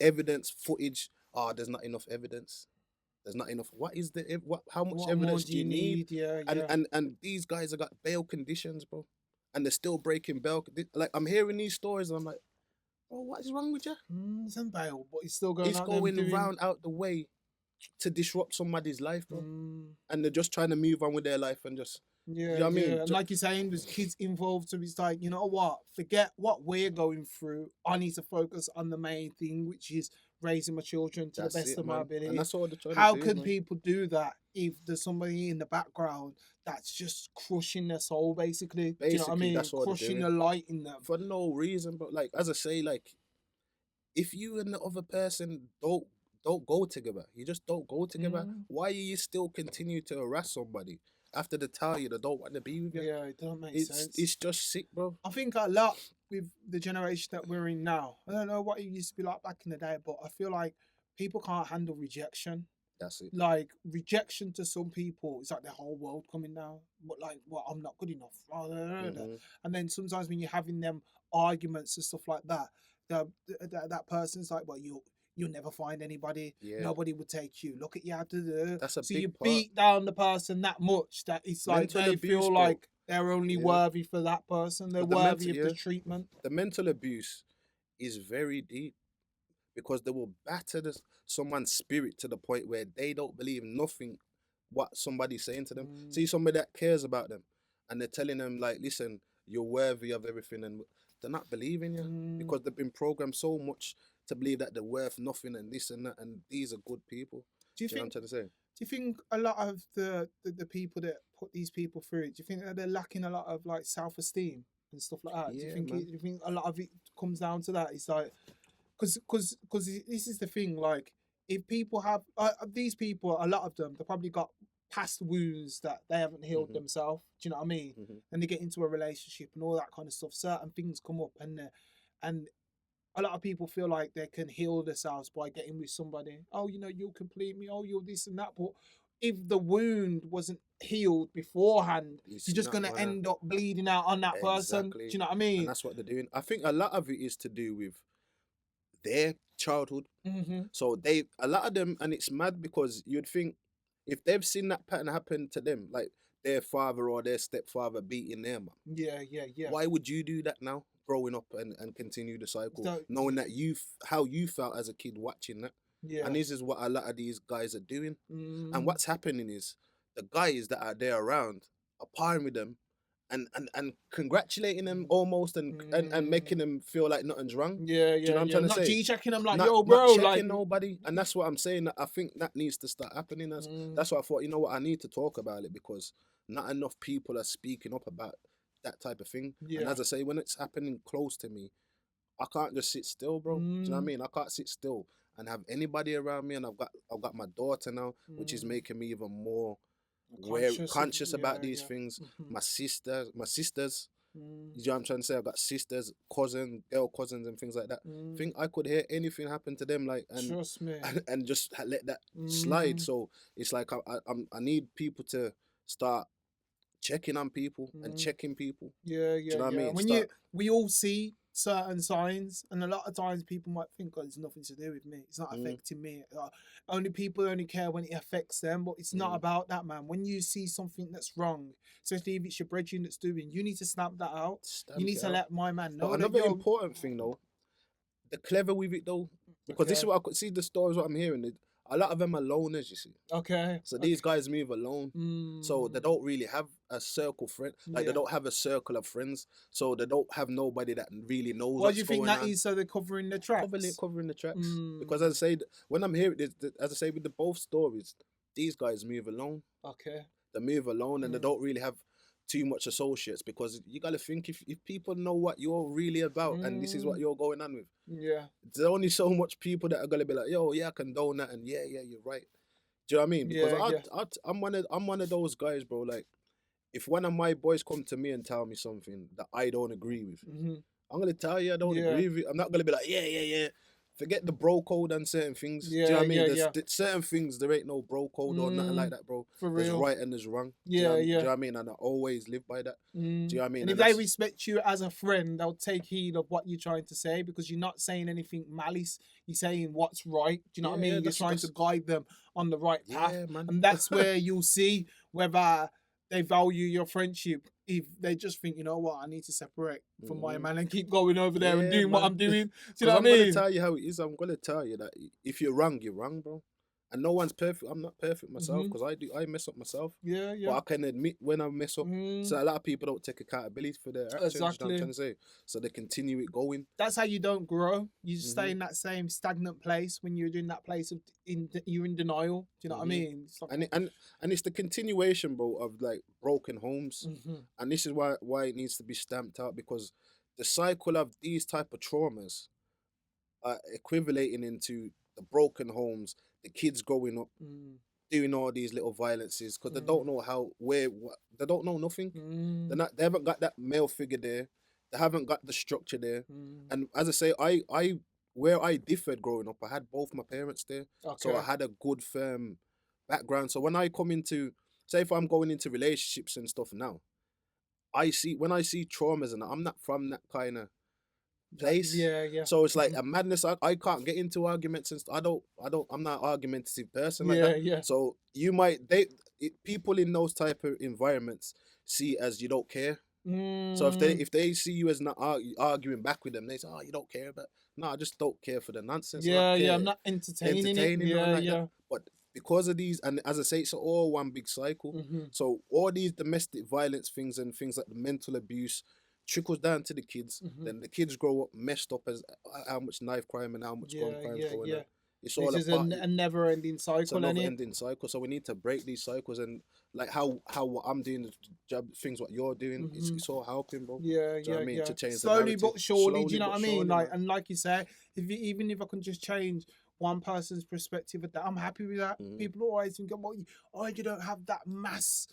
evidence, footage. There's not enough evidence. There's not enough. What is the what? How much What more evidence do you need? Yeah, yeah. And these guys have got bail conditions, bro, and they're still breaking bail. Like I'm hearing these stories, and I'm like, bro, what is wrong with you? It's on bail, but he's still going It's out there going doing... round out the way to disrupt somebody's life, bro, Mm, and they're just trying to move on with their life and just. yeah, You know what I mean? And like you're saying, there's kids involved, so it's like, you know what? Forget what we're going through. I need to focus on the main thing, which is raising my children to That's the best it, of my man. ability. And that's all they're trying How to do, can man. people do that if there's somebody in the background that's just crushing their soul, basically? Do you know what I Basically, mean? that's what they're Crushing doing. the light in them. For no reason, but like as I say, like if you and the other person don't go together, you just don't go together. Why you still continue to harass somebody after they tell you they don't want to be with you? Yeah, it don't make sense. It's just sick, bro. I think a lot with the generation that we're in now. I don't know what it used to be like back in the day, but I feel like people can't handle rejection. That's it. Like rejection to some people, it's like the whole world coming down. But like, well, I'm not good enough. Mhm. And then sometimes when you're having them arguments and stuff like that, that person's like, well, you'll never find anybody. Yeah. Nobody would take you. Look at you. That's a so big you part. beat down the person that much that it's like Mental they abuse, feel bro. like they're only Yeah. worthy for that person. They're But the worthy mental- of the yeah. treatment. The mental abuse is very deep because they will batter someone's spirit to the point where they don't believe nothing what somebody's saying to them. See somebody that cares about them and they're telling them like, listen, you're worthy of everything, and they're not believing you because they've been programmed so much to believe that they're worth nothing and this and that, and these are good people. Do you Do you know think? what I'm trying to say? Do you think a lot of the people that put these people through it, do you think that they're lacking a lot of like self-esteem and stuff like that? Do you Yeah, think man. do you think a lot of it comes down to that? It's like because this is the thing. Like if people have these people, a lot of them, they probably got past wounds that they haven't healed themselves. Do you know what I mean? And they get into a relationship and all that kind of stuff. Certain things come up and a lot of people feel like they can heal themselves by getting with somebody. Oh, you know, you'll complete me. Oh, you're this and that. But if the wound wasn't healed beforehand, It's you're just not going to gonna- end up bleeding out on that person. Do Exactly. you know what I mean? And that's what they're doing. I think a lot of it is to do with their childhood. So a lot of them, and it's mad because you'd think if they've seen that pattern happen to them, like their father or their stepfather beating their mum, Yeah. why would you do that now, growing up and continue the cycle, So- knowing that how you felt as a kid watching that? Yeah. And this is what a lot of these guys are doing. Mm. And what's happening is the guys that are there around are partying with them and congratulating them almost and making them feel like nothing's wrong. Yeah. Do you know what I'm trying to Not say? G-checking them like, Not- yo, not bro. checking Like, nobody. And that's what I'm saying. That I think that needs to start happening. That's why I thought, you know what, I need to talk about it because not enough people are speaking up about that type of thing. And Yeah. as I say, when it's happening close to me, I can't just sit still, bro. Do you know what I mean? I can't sit still and have anybody around me. And I've got my daughter now, which is making me even more conscious about these things. My sisters. You know what I'm trying to say? I've got sisters, girl cousins, and things like that. I think I could hear anything happen to them, like, and Trust me. and just let that slide. So it's like I need people to start checking on people and checking people. Yeah. Do you know what I mean? When we all see certain signs, and a lot of times people might think, "Oh, it's nothing to do with me. It's not affecting me." People only care when it affects them, but it's not about that, man. When you see something that's wrong, especially if it's your brethren that's doing, you need to stamp that out. You need to let my man know. But that, another yo, important thing though, they're clever with it though, because this is what I could see the stories what I'm hearing. A lot of them are loners, you see. Okay. So these guys move alone. So they don't really have a circle friend. Like they don't have a circle of friends. So they don't have nobody that really knows Why what's do you think going that on. is? So they're covering the tracks. Covering the tracks. Because as I say, when I'm hearing this, as I say with the both stories, these guys move alone. Okay. They move alone and they don't really have too much associates, because you gotta think if people know what you're really about and this is what you're going on with. Yeah. There's only so much people that are gonna be like, yo, yeah, I condone that, and yeah, you're right. Do you know what I mean? Because I'm one of those guys, bro. Like, if one of my boys come to me and tell me something that I don't agree with, I'm gonna tell you I don't agree with it. I'm not gonna be like, yeah. forget the bro code and certain things. Do you know Yeah, what I mean? yeah, There's yeah. certain things there ain't no bro code or nothing like that, bro. For There's real. right and there's wrong. Yeah, Do you yeah. know what I mean? And I always live by that. Do you know what I mean? And if they respect you as a friend, they'll take heed of what you're trying to say because you're not saying anything malice. You're saying what's right. Do you know what I mean? You're trying to guide them on the right path. Yeah, man. And that's where you'll see whether they value your friendship. If they just think, you know what, I need to separate from my man and keep going over there and doing what I'm doing. Do you know what I mean? I'm gonna tell you how it is. I'm gonna tell you that if you're wrong, bro. And no one's perfect. I'm not perfect myself because I mess up myself. Yeah, yeah. But I can admit when I mess up. So a lot of people don't take accountability for their actions. Exactly. You know what I'm trying to say? So they continue it going. That's how you don't grow. You just stay in that same stagnant place when you're in that place of you're in denial. Do you know what I mean? It's like, and it's the continuation, bro, of like broken homes. And this is why it needs to be stamped out because the cycle of these type of traumas are equivalating into the broken homes, the kids growing up, doing all these little violences because they don't know they don't know nothing. They haven't got that male figure there. They haven't got the structure there. And as I say, I where I differed growing up, I had both my parents there. Okay. So I had a good firm background. So when I come into, say if I'm going into relationships and stuff now, when I see traumas and I'm not from that kind of place. Yeah. So it's like a madness. I can't get into arguments and I'm not an argumentative person like that. Yeah. So people in those type of environments see as you don't care. So if they see you as not arguing back with them, they say, "Oh, you don't care." But no, I just don't care for the nonsense. I'm not entertaining it. Yeah. But because of these, and as I say, it's all one big cycle. So all these domestic violence things and things like the mental abuse trickles down to the kids. Then the kids grow up messed up as how much knife crime and how much gun crime going on. It's all a never-ending cycle. It's a never-ending cycle. So we need to break these cycles and like how what I'm doing, the job things what you're doing, it's all helping, bro. Yeah, Do you know what I mean? To change slowly the but surely. Slowly do you know but what I mean? surely, Like man. and like you say, even if I can just change one person's perspective of that, I'm happy with that. People always think, "Oh, you don't have that mass."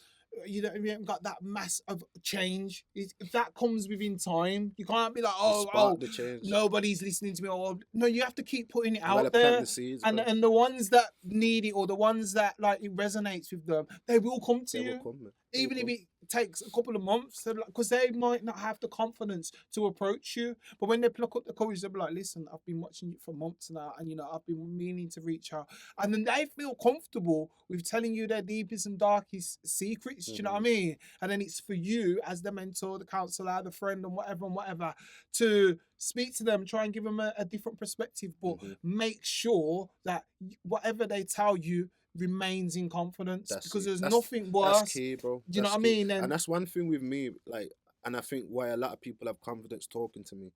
You haven't got that mass of change. If that comes within time, you can't be like, the change. Nobody's listening to me. Or no, you have to keep putting it out Plant there. the seeds, and the ones that need it or the ones that like it resonates with them, they will come to you. Even if it takes a couple of months, because they might not have the confidence to approach you. But when they pluck up the courage, they'll be like, "Listen, I've been watching you for months now, and I've been meaning to reach out." And then they feel comfortable with telling you their deepest and darkest secrets. Do you know what I mean? And then it's for you as the mentor, the counselor, the friend, and whatever, to speak to them, try and give them a different perspective, but make sure that whatever they tell you remains in confidence because there's nothing worse. That's key, bro. Do you know what I mean? And that's one thing with me, like, and I think why a lot of people have confidence talking to me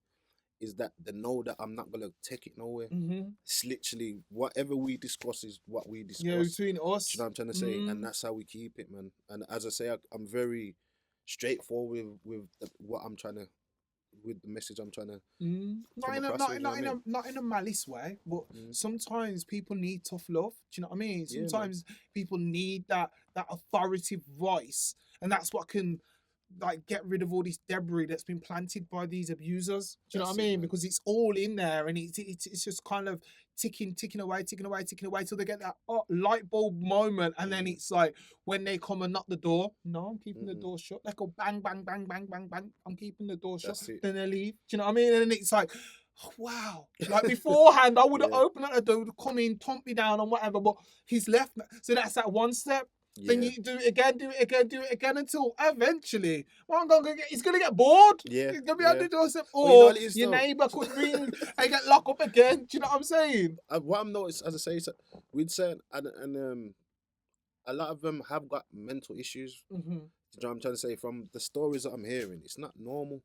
is that they know that I'm not gonna take it nowhere. It's literally whatever we discuss is what we discuss. Yeah, between us. Do you know what I'm trying to say? And that's how we keep it, man. And as I say, I'm very straightforward with what I'm trying to. With the message I'm trying to not in a malice way, but sometimes people need tough love. Do you know what I mean? Sometimes people need that authoritative voice, and that's what can like get rid of all this debris that's been planted by these abusers. Do you know what I mean? Because it's all in there, and it's just kind of ticking away till they get that light bulb moment, and then it's like when they come and knock the door. No, I'm keeping the door shut. They go bang, bang, bang, bang, bang, bang. I'm keeping the door shut. Then they leave. Do you know what I mean? And then it's like, wow. Like beforehand, I would have opened up the door, come in, thump me down and whatever, but he's left. So that's that one step. Then you do it again until eventually, he's gonna get bored. Yeah, he's gonna be at the doorstep, or your neighbour could ring and get locked up again. Do you know what I'm saying? What I'm noticed, as I say, so we'd say, and a lot of them have got mental issues. Do you know what I'm trying to say? From the stories that I'm hearing, it's not normal.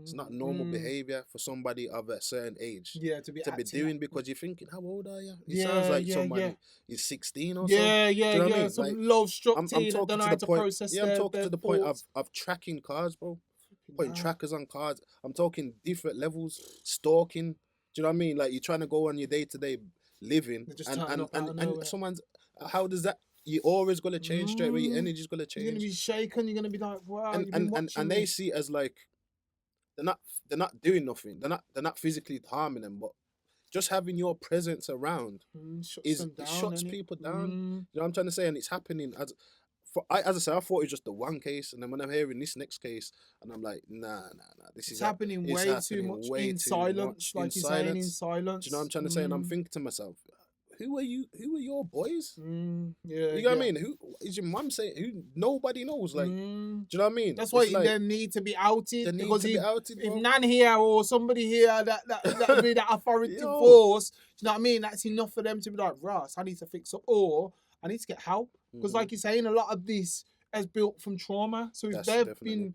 It's not normal behavior for somebody of a certain age. To be doing because you're thinking, how old are you? It sounds like somebody is 16 or something. Yeah. Do you know what I mean? Some like, low structure. I'm talking to the point. I'm talking to the point of tracking cars, bro. Putting trackers on cars. I'm talking different levels, stalking. Do you know what I mean? Like you're trying to go on your day-to-day living, and someone's. How does that? You're always gonna change straight away. Your energy's gonna change. You're gonna be shaken. You're gonna be like, wow. And they see it as like they're not doing nothing. They're not physically harming them, but just having your presence around Shuts them it down, shuts innit? people down. Mm. You know what I'm trying to say? And it's happening as I say, I thought it was just the one case, and then when I'm hearing this next case, and I'm like, nah. This It's is happening it's way too happening much way in too silence, much like in you're saying, in silence. silence. Do you know what I'm trying to say? And I'm thinking to myself, who are you? Who are your boys? Yeah, You know what I mean? Who is your mum saying? Who nobody knows? Like, do you know what I mean? That's why It's like, they need to be outed. they need Because to be outed, if bro. none here or somebody here that be that authority Yo. force, do you know what I mean? That's enough for them to be like, Russ, I need to fix up, or I need to get help. Because like you're saying, a lot of this is built from trauma. So if That's they've definitely. been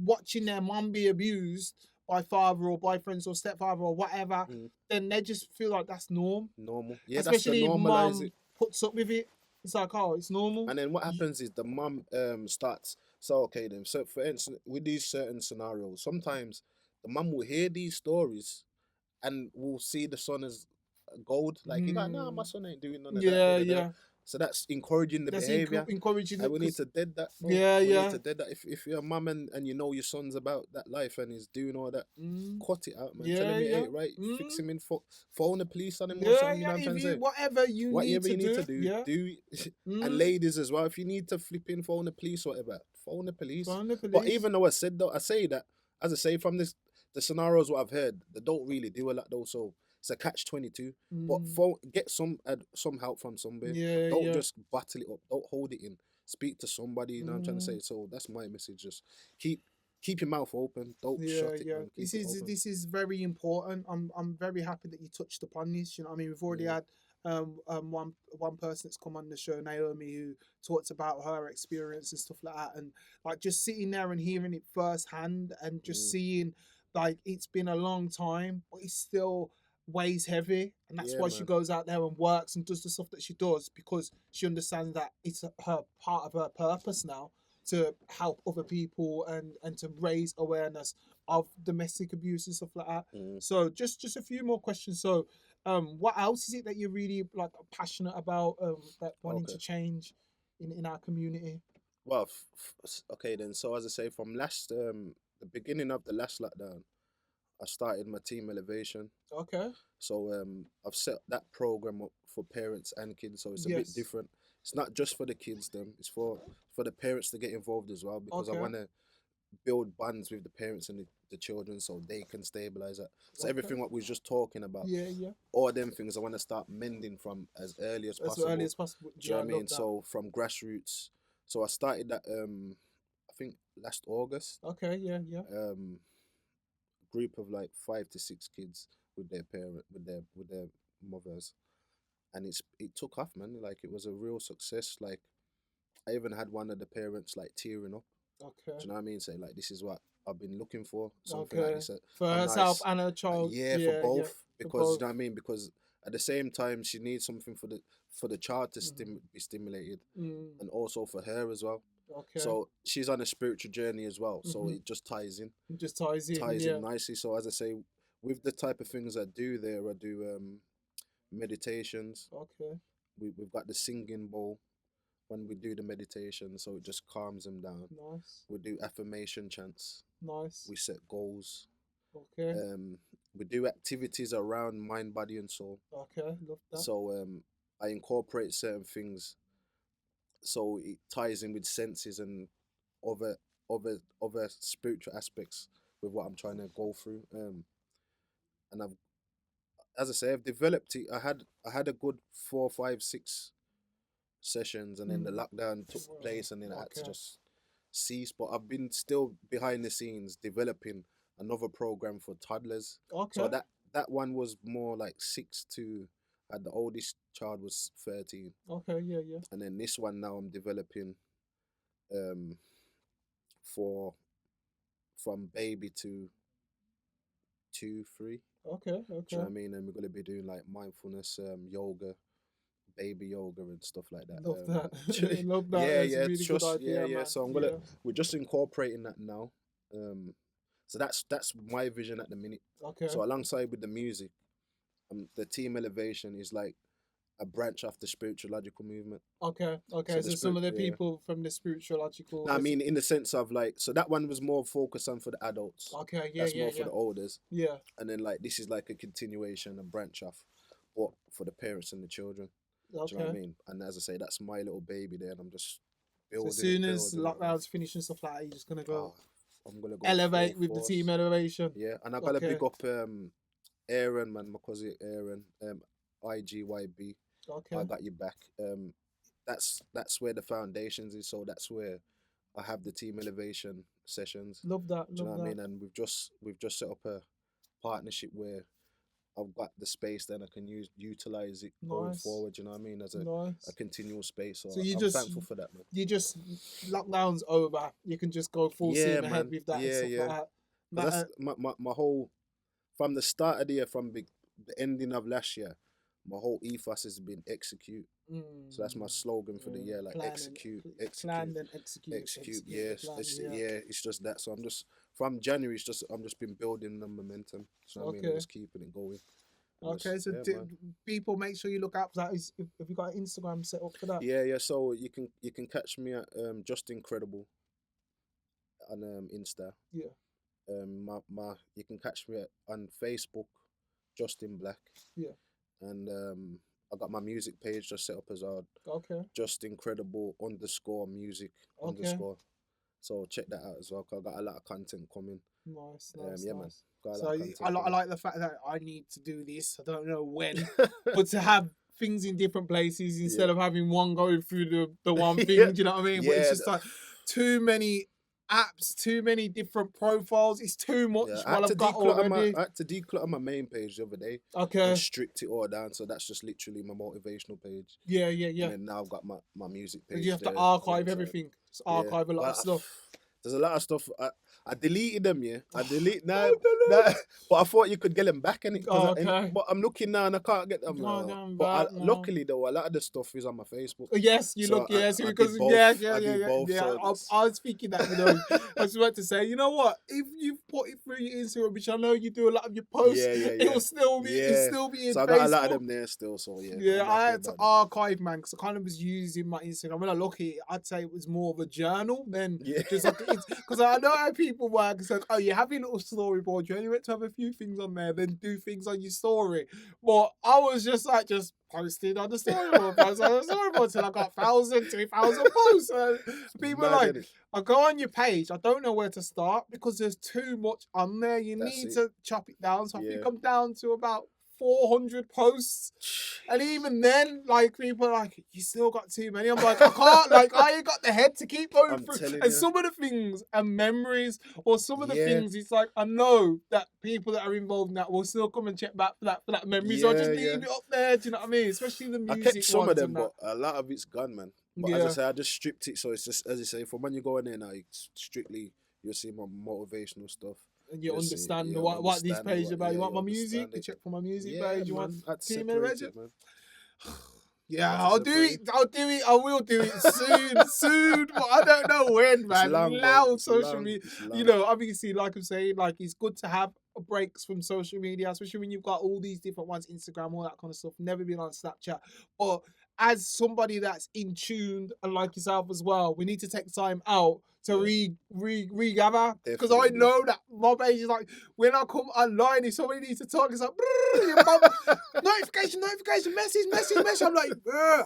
watching their mum be abused by father or boyfriends or stepfather or whatever, then they just feel like that's normal. Yeah, especially that's if the mum normalize it. puts up with it. It's like, oh, it's normal. And then what happens is the mum starts. So okay, then. So for instance, with these certain scenarios, sometimes the mum will hear these stories, and will see the son as gold. Like you got, nah, my son ain't doing none of that. Yeah, da, da, da." yeah. So that's encouraging the That's behavior. encouraging And it. we need to dead that. Bro. Yeah, we yeah. need to dead that. If you're a mum and you know your son's about that life and he's doing all that, cut it out, man. Yeah, Tell him it yeah. ain't right. Fix him in. Phone the police on him or Yeah, something. You know yeah. what I'm trying If to you, say? whatever you need to do, yeah. do it. And ladies as well. If you need to flip in, phone the police or whatever, phone the police. Phone the police. But even though I say that, as I say, from the scenarios what I've heard, they don't really do a lot though. So it's a catch-22. But get some help from somebody. Yeah, Don't yeah. just bottle it up. Don't hold it in. Speak to somebody. You know what I'm trying to say. So that's my message. Just keep your mouth open. Don't shut it. Yeah. Man. This is very important. I'm very happy that you touched upon this. You know what I mean? We've already had one person that's come on the show, Naomi, who talks about her experience and stuff like that, and like just sitting there and hearing it firsthand and just seeing like it's been a long time, but it's still weighs heavy, and that's why she goes out there and works and does the stuff that she does, because she understands that it's her part of her purpose now to help other people and to raise awareness of domestic abuse and stuff like that. So just a few more questions. So what else is it that you're really like passionate about, that wanting to change in our community? Well, okay then. So as I say, from the beginning of the last lockdown, I started my team elevation. Okay. So I've set that program up for parents and kids. So it's a bit different. It's not just for the kids, them. It's for the parents to get involved as well, because I want to build bonds with the parents and the children so they can stabilize that. So everything what we was just talking about, all them things I want to start mending from as early as possible. As early as possible. Do you know what I mean? So from grassroots. So I started that I think last August. Okay, yeah. Group of like 5 to 6 kids with their mothers, and it took off, man. Like it was a real success. Like I even had one of the parents like tearing up. Okay. Do you know what I mean? Saying like, this is what I've been looking for. Something like this. For herself and her child. For both. Because you know what I mean? Because at the same time she needs something for the child to be stimulated, and also for her as well. Okay. So she's on a spiritual journey as well. So it just ties in. It just ties in. In nicely. So as I say, with the type of things I do there, I do meditations. Okay. We've got the singing bowl when we do the meditation, so it just calms them down. Nice. We do affirmation chants. Nice. We set goals. Okay. We do activities around mind, body, and soul. Okay, love that. So I incorporate certain things, so it ties in with senses and other spiritual aspects with what I'm trying to go through. And I've developed it. I had a good 4, 5, 6 sessions, and then the lockdown took place, and then I had to just cease. But I've been still behind the scenes developing another program for toddlers. Okay. So that one was more like 6 to. The oldest child was 13. Okay, yeah. And then this one now I'm developing for from baby to 2, 3. Okay. Do you know what I mean? And we're gonna be doing like mindfulness, yoga, baby yoga and stuff like that. Love that. Love that. Yeah, That's a really good idea, man. So we're just incorporating that now. So that's my vision at the minute. Okay. So alongside with the music, the team elevation is like a branch off the spiritualogical movement. Okay. So So the some of the spirit, yeah. people from the spiritualogical. No, I mean in the sense of like, so that one was more focused on for the adults. Okay. Yeah. That's Yeah. more for Yeah. the olders. Yeah. And then like this is like a continuation, a branch off, but for the parents and the children. Do you know what I Okay. mean? And as I say, that's my little baby there, and I'm just So building as soon it, as building it. lockdown's finished and stuff like that, you're just gonna go I'm gonna go elevate full with the force. team elevation. Yeah, and I gotta Okay. big up Aaron, man, my cousin Aaron, IGYB. Okay. I got you back. That's where the foundations is. So that's where I have the team elevation sessions. Love that. Do you know Love what I that. mean? And we've just set up a partnership where I've got the space, then I can utilize it going Nice. forward. You know what I mean? As a Nice. continual space. So, So you I'm just- thankful for that, man. You just lockdown's over. You can just go full Yeah, steam ahead man. with that and Yeah, stuff yeah. like that. 'Cause That, that's my whole, from the start of the year, from the ending of last year, my whole ethos has been execute. So that's my slogan for the year, like plan execute, and, execute, plan and execute. execute. the Yes, plan, it's just that. So I'm just from January. I'm just been building the momentum. So I mean, I'm Okay. just keeping it going. And Okay, just- so yeah, man. people, make sure you look out for that. Have you got an Instagram set up for that? Yeah. So you can catch me at Justincredible on Insta. Yeah. My you can catch me on Facebook, Justin Black. Yeah. And I got my music page just set up as Okay. Justincredible_music _. So check that out as well. 'Cause I got a lot of content coming. Nice. Yeah, man. Nice. Got a lot So of content I coming. like the fact that I need to do this. I don't know when, but to have things in different places instead Yeah. of having one going through the one thing. Yeah. Do you know what I mean? But it's Yeah, just like too many apps, too many different profiles. It's too much. Yeah, What I've got already. I had to declutter my main page the other day Okay. and strict it all down. So that's just literally my motivational page. Yeah. And then now I've got my music page. Because you have to there archive alongside. everything. Just Yeah. archive a lot Well, of stuff. There's a lot of stuff. I deleted them, yeah. I delete I now. don't know. But I thought you could get them back in it. Oh, okay. But I'm looking now and I can't get them Can't now. get 'em But back now. luckily though, a lot of the stuff is on my Facebook. Yes, you So look, yes, I because did both. yeah, I did both, so it's- I was thinking that, I was about to say, you know what? If you put it through your Instagram, which I know you do a lot of your posts, Yeah. it will still be, it'll Yeah. still be in So I Facebook. got a lot of them there still. So yeah. Yeah, I'm I happy had to about that. archive, man, because I kind of was using my Instagram. When I look at it, I'd say it was more of a journal than Yeah. just like because I know how people work. It's like, oh, you have your little storyboard. You only meant to have a few things on there, then do things on your story. But I was just posting on the storyboard, posting on the storyboard till I got 1,000, 2,000 posts. And people are Mad, like, innit? I go on your page, I don't know where to start because there's too much on there. You That's need it. to chop it down. So I think Yeah. I'm down to about 400 posts. And even then, people are like, you still got too many. I'm like, I can't, I ain't got the head to keep going I'm through. telling And you. some of the things and memories, or some of the Yeah. things, it's like, I know that people that are involved in that will still come and check back for that memory. So I just Yeah, leave yeah. it up there, do you know what I mean? Especially the I music kept some of ones them, and that. but a lot of it's gone, man. But Yeah. as I say, I just stripped it. So it's just, as you say, from when you go in there now, it's strictly, you'll see my motivational stuff. And you You'll see- understand yeah, what these understand pages what- about. yeah, You want you my music? understand You it. check for my music Yeah, page. You man, want had to team separate elevation? it, man. Yeah, Had to I'll do separate it. I'll do it. I will do it soon. But I don't know when, man. long, bro. Loud It's social long. media. It's You long. know, obviously, like I'm saying, it's good to have breaks from social media, especially when you've got all these different ones, Instagram, all that kind of stuff. Never been on Snapchat. But as somebody that's in tune and like yourself as well, we need to take time out to regather. Because I Definitely. know that my page is like, when I come online, if somebody needs to talk, it's like, your mum, notification, message. I'm like,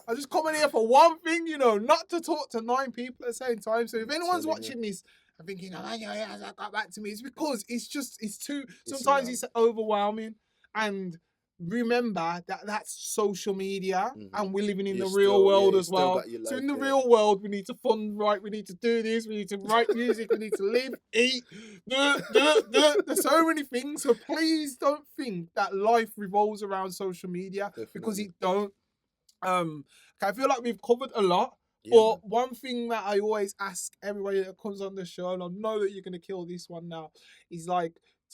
I just come in here for one thing, not to talk to 9 people at the same time. So if anyone's telling you. watching this, I'm thinking, yeah, that got back to me. It's because it's too, It's sometimes loud. it's overwhelming. And remember that that's social media and we're living in You the real still- world yeah, you as still well. got your So in life, the yeah. real world, we need to fund right, we need to do this, we need to write music, we need to live, eat, there's so many things. So please don't think that life revolves around social media because Definitely. it don't. I feel like we've covered a lot. Yeah, man. But one thing that I always ask everybody that comes on the show, and I know that you're gonna kill this one now, is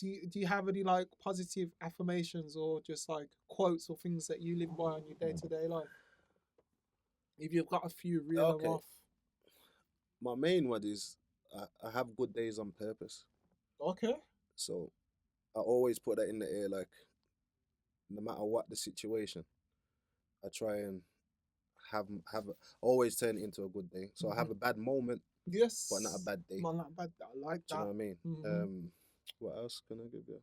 do you have any positive affirmations or just quotes or things that you live by on your day-to-day life? If you've got a few, reel them Okay. off. My main one is I have good days on purpose. Okay. So I always put that in the air, no matter what the situation, I try and always turn it into a good day. So I have a bad moment, Yes. but not a bad day. Man, not bad. I like Do you that. know what I mean? Mhm. What else can I give you?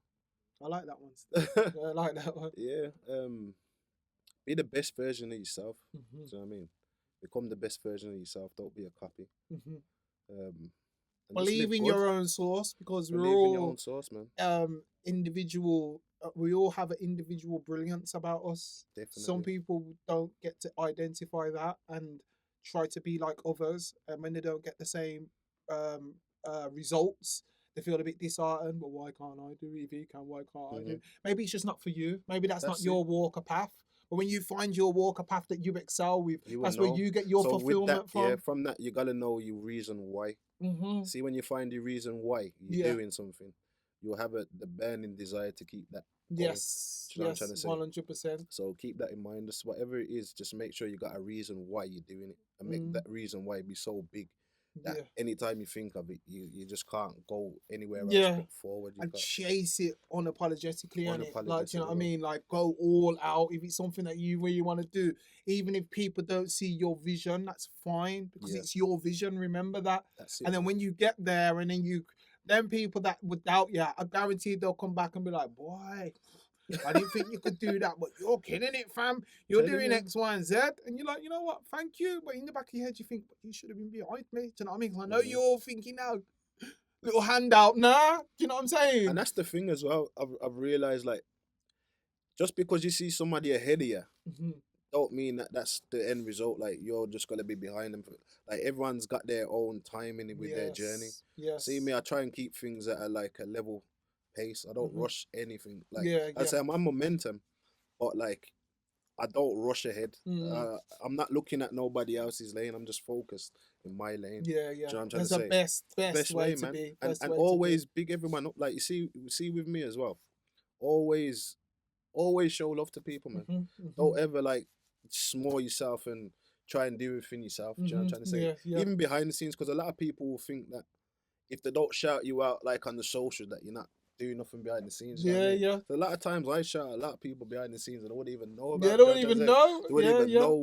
I like that one. Still. Yeah, I like that one. Yeah. Be the best version of yourself. Mhm. Do you know what I mean? Become the best version of yourself. Don't be a copy. Mhm. And Believe in your own source, because we're Believe in your all own source, man. individual. We all have an individual brilliance about us. Some Definitely. people don't get to identify that and try to be like others, and when they don't get the same um, results, they feel a bit disheartened. But why can't I do it? If you can, why can't I do Mhm. it? Maybe it's just not for you. Maybe that's not That's your it. walk of path. But when you find your walk of path that you excel with, You will that's where know. you get your So with that, fulfillment yeah, from. from that you gotta know your reason why. Hmm. See, when you find the reason why you're Yeah. doing something, you'll have the burning desire to keep that going. Yes. Do you know what I'm trying Yes. to say? 100%. So keep that in mind. Just whatever it is, just make sure you got a reason why you're doing it, and make Mm. that reason why be so big that Yeah. anytime you think of it, you just can't go anywhere else Yeah. but forward. You And got chase it unapologetically, and it, like, do you know what I Unapologetically, mean? Like, go all out. If it's something that you really want to do, even if people don't see your vision, that's fine, because Yeah. it's your vision. Remember that. that's it. And then man. when you get there, and then people that would doubt you, I guarantee they'll come back and be like, boy, I didn't think you could do that, but you're killing it, fam. You're Telling doing you. X, Y, and Z. And you're like, you know what? Thank you. But in the back of your head, you think, but you should have been behind me. Do you know what I mean? 'Cause I know Mhm. you're thinking now, little handout, nah. Do you know what I'm saying? And that's the thing as well. I've realized, like, just because you see somebody ahead of you, Mhm. don't mean that that's the end result. Like, you're just gonna be behind them. Like, everyone's got their own timing with their journey. Yes. See me, I try and keep things at a level pace. I don't Mhm. rush anything. Like, Yeah, I say, I'm on momentum, but like, I don't rush ahead. Mm. I'm not looking at nobody else's lane. I'm just focused in my lane. Yeah, Do you yeah. know what I'm trying That's to the say? best way way, to man. be. And Best and way always big everyone up. Like, you see with me as well. Always show love to people, man. to be. Hmm. Don't ever like small yourself and try and do everything yourself. Do you know what I'm trying to say? Yeah, yeah. Even behind the scenes, because a lot of people will think that if they don't shout you out like on the social, that you're not doing nothing behind the scenes. You know what I Yeah, mean? yeah. So a lot of times I shout a lot of people behind the scenes and they wouldn't even know about Yeah, it. they Do you don't know what I'm even trying to say? know. They wouldn't Yeah, even yeah. know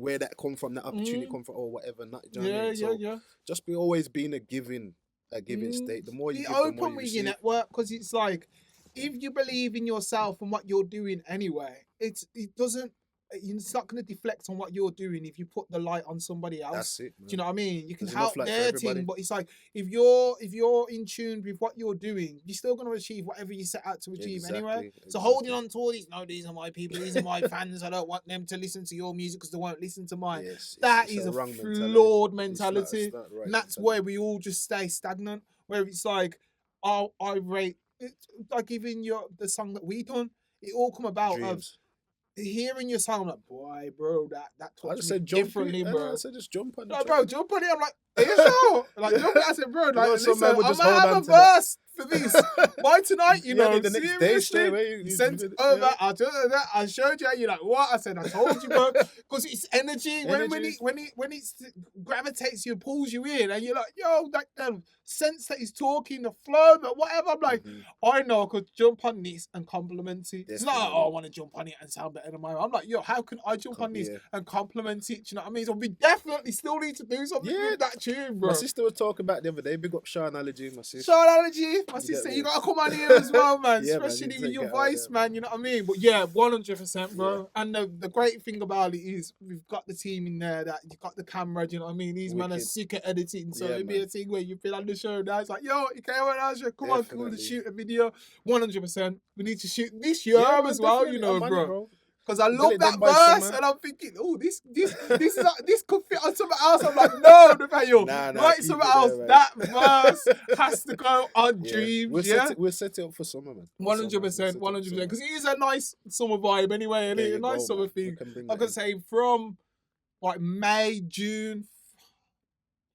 where that come from, that opportunity Mm. come from, or whatever. Not, do you know what I Yeah, mean? yeah, So yeah. just be always being a giving Mm. state. The more you Be give, the more open you with your receive. network, because it's like, if you believe in yourself and what you're doing anyway, it doesn't. It's not going to deflect on what you're doing if you put the light on somebody else. That's it, Do man. you know what I mean? You can There's help enough light for their everybody. thing, but it's like, if you're in tune with what you're doing, you're still going to achieve whatever you set out to achieve anyway. Exactly, So holding on to all these, no, these are my people, these are my fans. I don't want them to listen to your music because they won't listen to mine. Yes, That it's is a wrong flawed It's mentality, not right and that's mentality. where we all just stay stagnant. Where it's like, oh, I rate it, like even the song that we done. It all come about of Dreams. hearing your song. I'm like, boy, bro, that I touched just me said jump differently, it. bro. I said just jump on the Like, track. bro, jump on it. I'm like, are you sure? Like, Yeah. jump on it. I said, bro, like, some listen, man would I just might hold have on a to that. verse for this. By tonight, you know, the next day straight seriously. away. You sent it did over. yeah. I showed you. You're like, what? I said, I told you, bro. Because it's energy. When Energy. it gravitates you, pulls you in, and you're like, yo, that sense that he's talking, the flow, but whatever. I'm like, I know I could jump on this and compliment it. It's not like, Definitely. oh, I want to jump on it and sound better than mine. I'm like, yo, how can I jump on this Yeah. and compliment it? Do you know what I mean? So we definitely still need to do something Yeah. with that tune, bro. My sister was talking about the other day. Big up Sean Allergy, my sister. Sean Allergy, my You sister, get you me? gotta come on here as well, man. Yeah, man, Especially you with take your it out voice, there, man. You know what I mean? But yeah, 100%, bro. Yeah. And the great thing about it is we've got the team in there that you got the camera. Do you know what I mean? These men are Wicked. sick at editing, so Yeah, it'd be man. a thing where you've been on the show now. It's like, yo, you came on our show. Come on, cool to Definitely. shoot a video. 100%. We need to shoot this year Yeah, man, as well, you definitely. know, I'm on it, bro. Because I Until love it that done by summer. verse, and I'm thinking, oh, this could fit on something else. I'm like, no, Nathaniel, Nah, write keep something it there, else. man. That verse has to go on Yeah. Dreams, yeah? We'll set it up for summer, man. 100%, 100%. Because it is a nice summer vibe anyway, and There a you nice go, summer man. We thing. can bring Like that I in. say, from like May, June,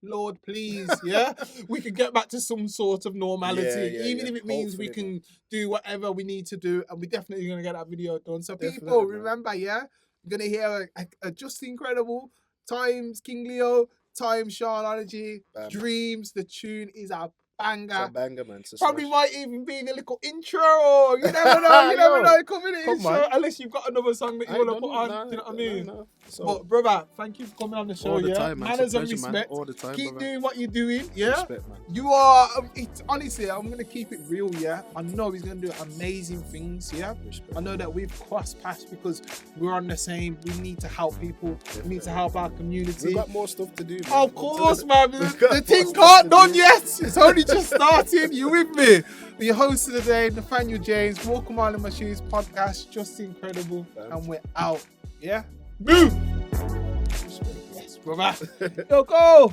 Lord, please, yeah, we could get back to some sort of normality, Yeah, even yeah. if it means we Hopefully, can man. do whatever we need to do, and we're definitely gonna get that video done. So Definitely, people, man. remember, yeah, you're gonna hear a Justincredible times King Leo times Sean Allergy Bam. Dreams. The tune is a banger. It's a banger, man. It's a Probably smash. might even be the little intro. Or you never know. You never Yo, know. It could be the come intro. on. Unless you've got another song that you I want to don't put know, on. nah, Do you know what I nah, mean? nah. So, But brother, thank you for coming on the show. all the Yeah, time, man. It's a manners and pleasure, man. respect. All the time, Keep brother. doing what you're doing. Yeah, Respect, man. you are. It's honestly, I'm gonna keep it real. Yeah, I know he's gonna do amazing things. Yeah, Respect. I know that we've crossed paths because we're on the same. We need to help people. We need to help our community. We've got more stuff to do, man. Of course, man. We've got The more thing stuff can't to done do. yet. It's only just starting. You with me? Your host of the day, Nathaniel James. Walk a Mile in My Shoes podcast. Justincredible, and we're out. Yeah. Move. Yes, brother. Yo, go.